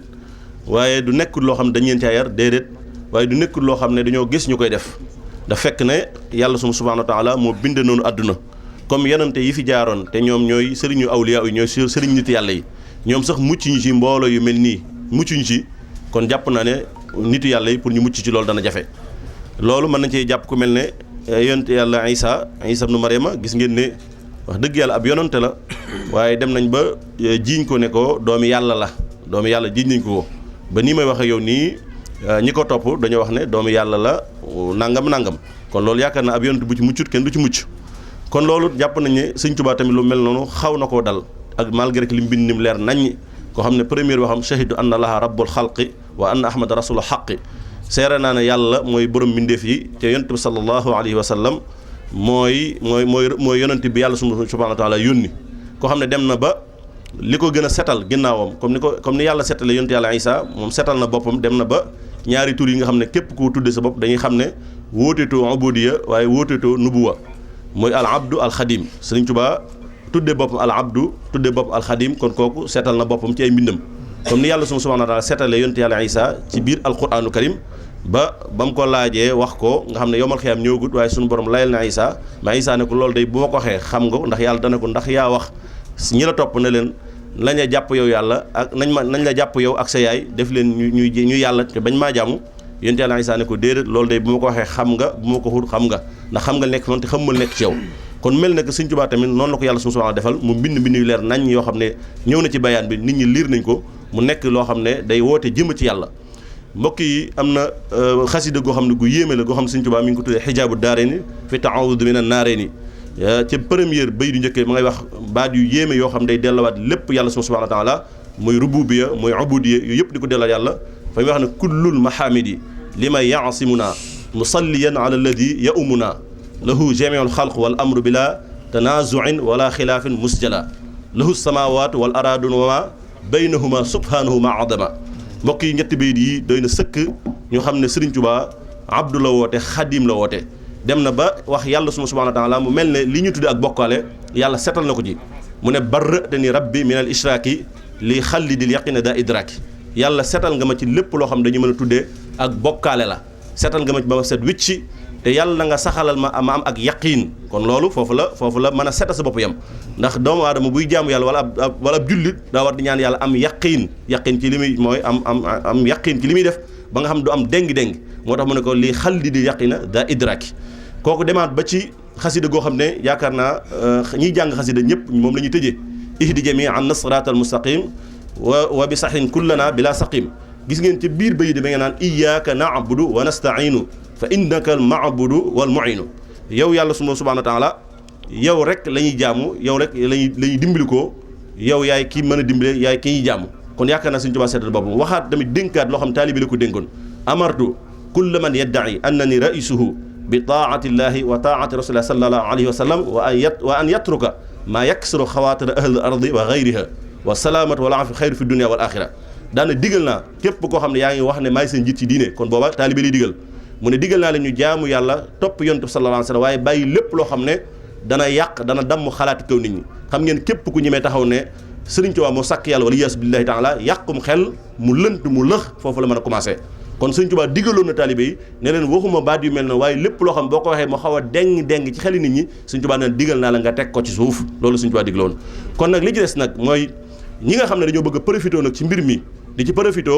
waaye du nekk loo xam ne dañ leen caa yar déedéet waaye du nekk loo xam ne dañoo gis ñu koy def da fekk ne yàlla subhaanahu wa taala moo bind noonu àdduna comme yenante yi fi jaaroon te ñoom ñooy sëriñu awliya yi ñooy sëriñ nit yàlla yi ñoom sax mucc ñu ci mbooloo yu mel nii mucc ñu ci kon jàpp naa ne nitu yàlla yi pour ñu mucc ci loolu dana jafe loolu mën nañ cee jàpp ku mel ne yonent yàlla Isa ibnu Maryama gis ngeen ne wax dëgg yàlla ab yonante la waaye dem nañ ba jiiñ ko ne ko doomi yàlla jiiñ nañ ko ba nii may wax ak yow nii ñi ko topp dañoo wax ne doomi yàlla la nangam kon loolu yaakaar naa ab yonante bu ci muccut kenn du ci mucc kon loolu jàpp nañ ne Sëriñ Tuubaa tamit lu mel noonu xaw na koo dal ak malgré que li mu bind nim leer naññ koo xam ne première waxam shahidu anna allaha rabbul xalqi wa anna ahmada rasulu xaqi seere naa ne yàlla mooy borom mbindeef yi te yonent bi sallallahu alayhi wa sallam mooy yonent bi yàlla subhanahu wa taala yónni koo xam ne dem na ba li ko gën a setal ginnaawam comme ni yàlla setale yonent yàlla Isa moom setal na boppam dem na ba ñaari tur yi nga xam ne képp ku tudde sa bopp dañuy xam ne wóoteetoo ubudiya waaye wóoteetoo nubuwa mooy al abdu al xadim Sëriñ Tuubaa tudde boppam al abdu tudde boppam al xadim kon kooku seetal na boppam ci ay mbindam comme ni yàlla subhaanahu wa taala seetalee yonent yàlla Isa ci biir alquraanu karim ba mu ko laajee wax ko nga xam ne yowmal xiyaam ñëwagut waaye suñu borom layal na Isa ma Isa ne ko loolu day bu ma ko waxee xam nga ndax yàlla dana ko ndax yaa wax ñi la topp ne leen lañ la jàpp yow yàlla ak nañ la jàpp yow ak sa yaay def leen ñu yàlla te bañ maa jaamu yonent yàlla Isa ne ko déedéet loolu day bu ma ko waxee xam nga bu ma ko xut xam nga ndax xam nga nekk noonu te xamal nekk ci yow kon mel na que Sëriñ Tuubaa tamit noonu la ko yàlla subhaanahu defal mu bind yu leer nañ yoo xam ne ñëw na ci bayaan bi nit ñi liir nañ ko mu nekk loo xam ne day woote jëm ci yàlla mbokk yi am na xasida goo xam ne gu yéeme la goo xam ne Sëriñ Tuubaa mi ngi ko tuddee xijaabu daarayni fi ta'awud min an-naarayni ci première bay du njëkkee ma ngay wax baat yu yéeme yoo xam ne day dellawaat lépp yàlla subhaanahu wa taala muy rububiya muy ubudiya yooyu yëpp di ko dellawaat yàlla fa muy wax ne kullul mahamidi li ma yaasimuna musalliyan ala alladi yaumuna lahu jamiul xalq wal amru bila tanazuin wala xilaafin musjala lahu samawatu wal aradun wa ma baynahuma subhanahu ma adama mbokk yi ñetti bayit yi doy na sëkk ñu xam ne Sëriñ Tuubaa abdu la woote xadim la woote dem na ba wax yàlla subhanahu wa taala mu mel ne li ñu tudde ak bokkaale yàlla setal na ko ci mu ne barratani rabbi min al ishraaki li xallidil yaqina daa idraaki yàlla setal nga ma ci lépp loo xam dañu mën a tuddee ak bokkaale la seetal nga ma ba ma set wicci te yàlla na nga saxalal ma am ak yaqiin kon loolu foofu la mën a setal sa bopp yam ndax doomu aadama buy jaamu yàlla wala ab jullit daa war di ñaan yàlla am yaqiin ci li muy mooy am yaqiin ci li muy def ba nga xam du am déng-déng moo tax mu ne ko lii xal di yaqina daa idraaki kooku demaat ba ci xasida goo xam ne yaakaar naa ñiy jàng xasida ñëpp moom la ñuy tëjee ihdi jami an nasratal mustaqim wa bi saxin kullana bila saqim gis ngeen ci biir bayi di ba ngeen naan iyyaka na'budu wa nasta'inu fa innaka al ma'budu wal mu'inu yow yàlla subhanahu wa ta'ala yow rek la ñuy jaamu yow rek la ñuy dimbali ko yow yaay kii mën a dimbale yaay ki ñuy jaamu kon yaakaar naa Sëriñ Tuubaa seetal boppam waxaat tamit dénkaat loo xam taalibi la ko dénkoon amartu kulla man yadda'i annani ra'isuhu bi taa'atillahi wa taa'ati rasulillahi sallallahu alayhi wa sallam wa an yatruka maa yaksiru xawaatir ahli ardi wa gayriha wa salaamatu wal aafi xayru fi dunya wal axira daana digal naa képp koo xam ne yaa ngi wax ne maay seen njiit ci diine kon booba taalibi lay digal mu ne digal naa leen ñu jaamu yàlla topp yonent bi sallallahu alayhi wa sallam waaye bàyyi lépp loo xam ne dana yàq dana damm xalaati kaw nit ñi xam ngeen képp ku ñemee taxaw ne Sëriñ Tuubaa moo sàkk yàlla wala yaasu billahi taala yàqum xel mu lënt mu lëx foofu la mën a commencé kon Sëriñ Tuubaa digaloon na taalibe yi ne leen waxuma baat yu mel na waaye lépp loo xam boo ko waxee mu xaw a deng ci xeli nit ñi Sëriñ Tuubaa ne digal naa la nga teg ko ci suuf loolu Sëriñ Tuubaa digaloon kon nag li ci des nag mooy ñi nga xam ne dañoo bëgg a profité nag ci mbir mi di ci profité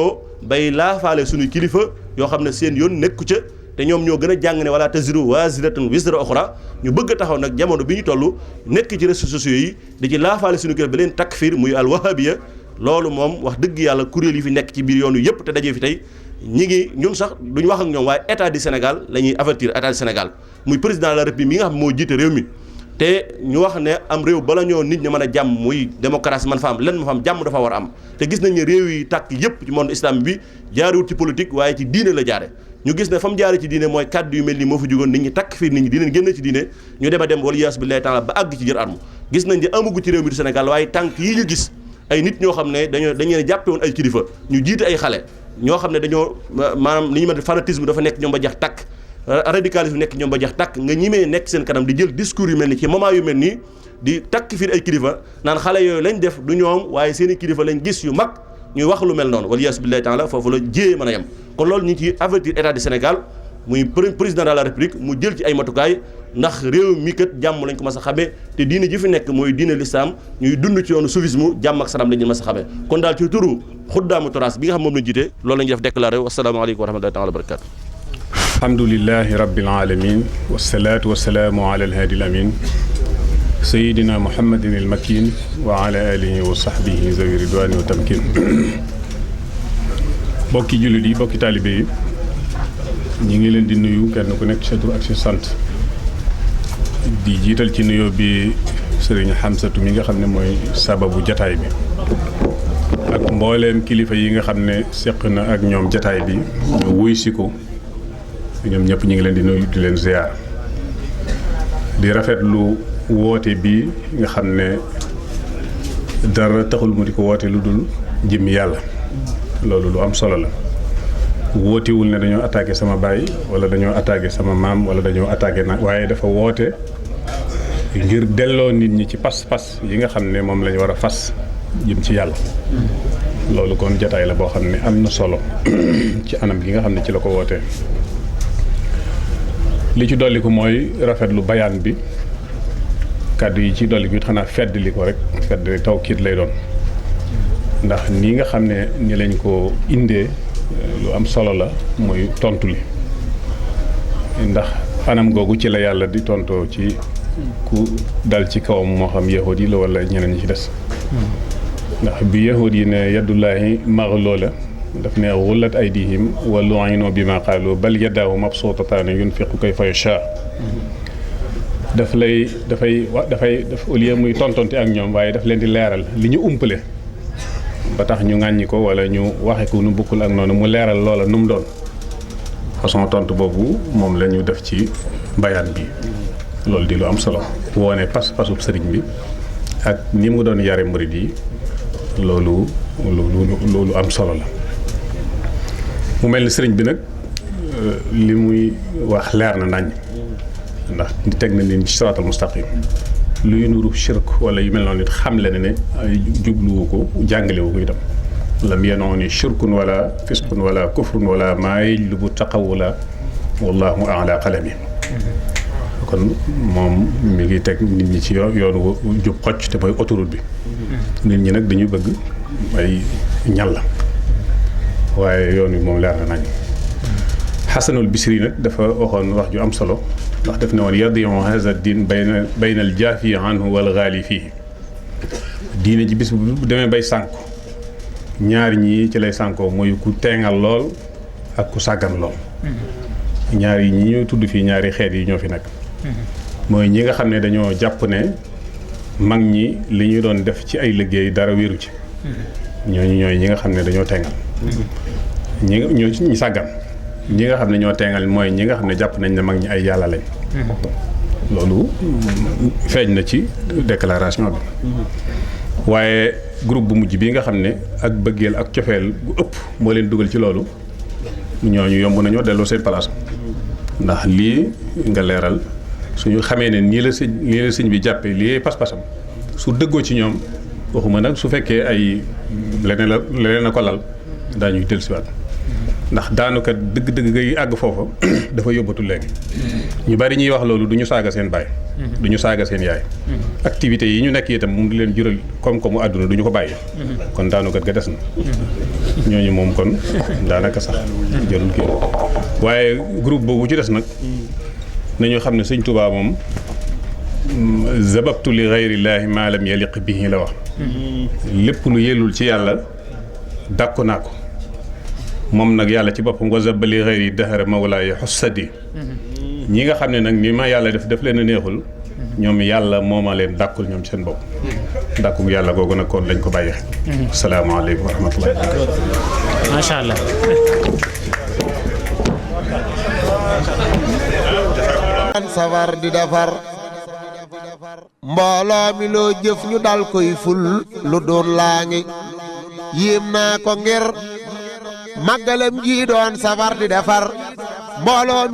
bay laafaale suñuy kilifa yoo xam ne seen yoon nekku ca te ñoom ñoo gën a jàng ne wala taziru waziratun wizra ukhra ñu bëgg a taxaw nag jamono bi ñu toll nekk ci réseaux sociaux yi di ci laafaale suñu kilifa ba leen takfir muy al wahabiya loolu moom wax dëgg yàlla kuréel yi fi nekk ci biir yoonu yëpp te dajee fi tey ñun sax duñ wax ak ñoom waaye état du Sénégal la ñuy avertir état du Sénégal muy président de la République mi nga xam moo jiite réew mi te ñu wax ne am réew bala ñoo nit ñi mën a jàmm muy démocratie man fa am lenn ma fa am jàmm dafa war a am te gis nañ ne réew yi tàkk yëpp ci monde islam bi jaarewut ci politique waaye ci diine la jaare ñu gis ne fa mu jaare ci diine mooy kàddu yu mel nii moo fa jógoon nit ñi takk fii nit ñi di leen génn ci diine ñu dem a dem wala yaas billahi taala ba àgg ci jër arme gis nañ ne amagu ci réew mi du Sénégal waaye tànk yi ñu gis ay nit ñoo xam ne dañu leen jàppe woon ay kilifa ñu jiite ay xale ñoo xam ne dañoo maanaam li ñu mën fanatisme dafa nekk ñoom ba jax takk radicalisme nekk ñoom ba jax takk nga ñimee nekk seen kanam di jël discours yu mel ni ci moment yu mel nii di takk fii ay kilifa naan xale yooyu lañ def du ñoom waaye seen i kilifa lañ gis yu mag ñuy wax lu mel noonu wala yaas billahi taala foofu la jéyee mën a yem kon loolu ñu ngi ci avertir état du Sénégal muy président de la république mu jël ci ay matukaay ndax réew mi kat jàmm lañ ko mas a xamee te diine ji fi nekk mooy diine l'islam ñuy dund ci yoonu soufisme jàmm ak salaam lañ mas a xamee kon daal ci turu xuddaamu turaas bi nga xam moom lañ jiite loolu lañu def déclaré wasalaamaaleykum wa rahmatullahi taala wa barakatu alhamdulilahi rabbil alamin wasalaatu wasalaamu ala alhaadi al amin sayidina muhammadin al makin wa ala alihi wa sahbihi zawi ridwani wa tamkin bokki jullit yi bokki taalibe yi ñi ngi leen di nuyu kenn ku nekk sa tur ak sa sant di jiital ci nuyoo bi sëriñ Xamsatu mi nga xam ne mooy sababu jataay bi ak mbooleem kilifa yi nga xam ne seq na ak ñoom jataay bi ñu wuy si ko ñoom ñëpp ñu ngi leen di nuyu di leen ziar di rafetlu woote bi nga xam ne dara taxul mu di ko woote lu dul jëmmi yàlla loolu lu am solo la wootewul ne dañoo attaqué sama baay wala dañoo attaqué sama maam wala dañoo attaqué na waaye dafa woote ngir delloo nit ñi ci pas-pas yi nga xam ne moom lañu war a fas jëm ci yàlla loolu kon jataay la boo xam ne am na solo ci anam gi nga xam ne ci la ko wootee li ci dolli ko mooy rafetlu bayaan bi kàddu yi ci dolli ko it xanaa feddli ko rek feddli tawkiit lay doon ndax nii nga xam ne ni lañ ko indee lu am solo la muy tontu li ndax anam googu ci la yàlla di tontoo ci ku dal ci kawam moo xam yahud yi la wala ñeneen ñi ci des ndax bi yahud yi ne yadullaahi maghlula daf ne xullat aydihim wa lu'inu bima qaalu bal yadaahu mabsuutataani yunfiqu kayfa yashaa dafay au lieu muy tontonte ak ñoom waaye daf leen di leeral li ñu umpale ba tax ñu ŋàññi ko wala ñu waxe ko nu bokkul ak noonu mu leeral loola nu mu doon façon tontu boobu moom la ñu def ci bayaan bi loolu di lu am solo woone pas-pasub sëriñ bi ak ni mu doon yare murid yi loolu am solo la mu mel ni sëriñ bi nag li muy wax leer na nañ ndax teg na leen ci siraatal mustaqim luy nuru shirk wala yu mel noonu nit xam le ne jubluwu ko jàngalewu ko itam lam yanooni shirkun wala fisqun wala kufrun wala maa yajlubu taqawula wallahu ala qalami kon moom mi ngi teg nit ñi ci yoonu jub xocc te mooy autoroute bi nit ñi nag dañuy bëgg ay ñal la waaye yoon wi moom leer na nañ Xasanul Bisri nag dafa waxoon wax ju am solo ndax def ne woon yadiu haza din bayna al jaafi anhu wal gaali fii diine ji bis bu demee bay sànku ñaar ñii ci lay sànkoo mooy ku teengal lool ak ku sàggan lool ñaar yi ñi ñu tudd fii ñaari xeet yi ñoo fi nekk mooy ñi nga xam ne dañoo jàpp ne mag ñi li ñu doon def ci ay liggéey dara wéeru ci ñooñu ñooy ñi nga xam ne dañoo teengal ñi sàggan ñi nga xam ne ñoo teengal mooy ñi nga xam ne jàpp nañ ne mag ñi ay yàlla lañ loolu feeñ na ci déclaration bi waaye groupe bu mujj bi nga xam ne ak bëggeel ak cofeel gu ëpp moo leen dugal ci loolu ñooñu yomb nañoo delloo seen place ndax lii nga leeral suñu xamee ne nii la sëñ bi jàppee lii pas-pasam su dëggoo ci ñoom waxuma nag su fekkee ay leneen a ko lal daañuy dellusiwaat ndax daanukat dëgg-dëgg ngay àgg foofa dafa yóbbatu léegi ñu bari ñuy wax loolu du ñu saaga seen baay du ñu saaga seen yaay activités yi ñu nekk itam mu di leen jural koom-koomu àdduna du ñu ko bàyyi kon daanukat ga des na ñooñu moom kon daanaka sax jarul kii waaye groupe boobu ci des nag nañu xam ne sëñ Tuubaa moom zababtu li gayrillaahi maa lam yaliq bihi la wax lépp lu yellul ci yàlla dàkku naa ko moom nag yàlla ci boppam wa zabali gayri dahara mawlaaya xussadi ñi nga xam ne nag ni ma yàlla def leen a neexul ñoom yàlla moo ma leen dàkkul ñoom seen bopp dàkku yàlla googu nag kon lañ ko bàyyi xel salaamaaleykum wa rahmatullahi macha allah safar di defar mbooloo mi loo jëf ñu dal koy ful lu doon laa ngi yéem naa ko ngir màggalam gi doon safar di defar mbooloo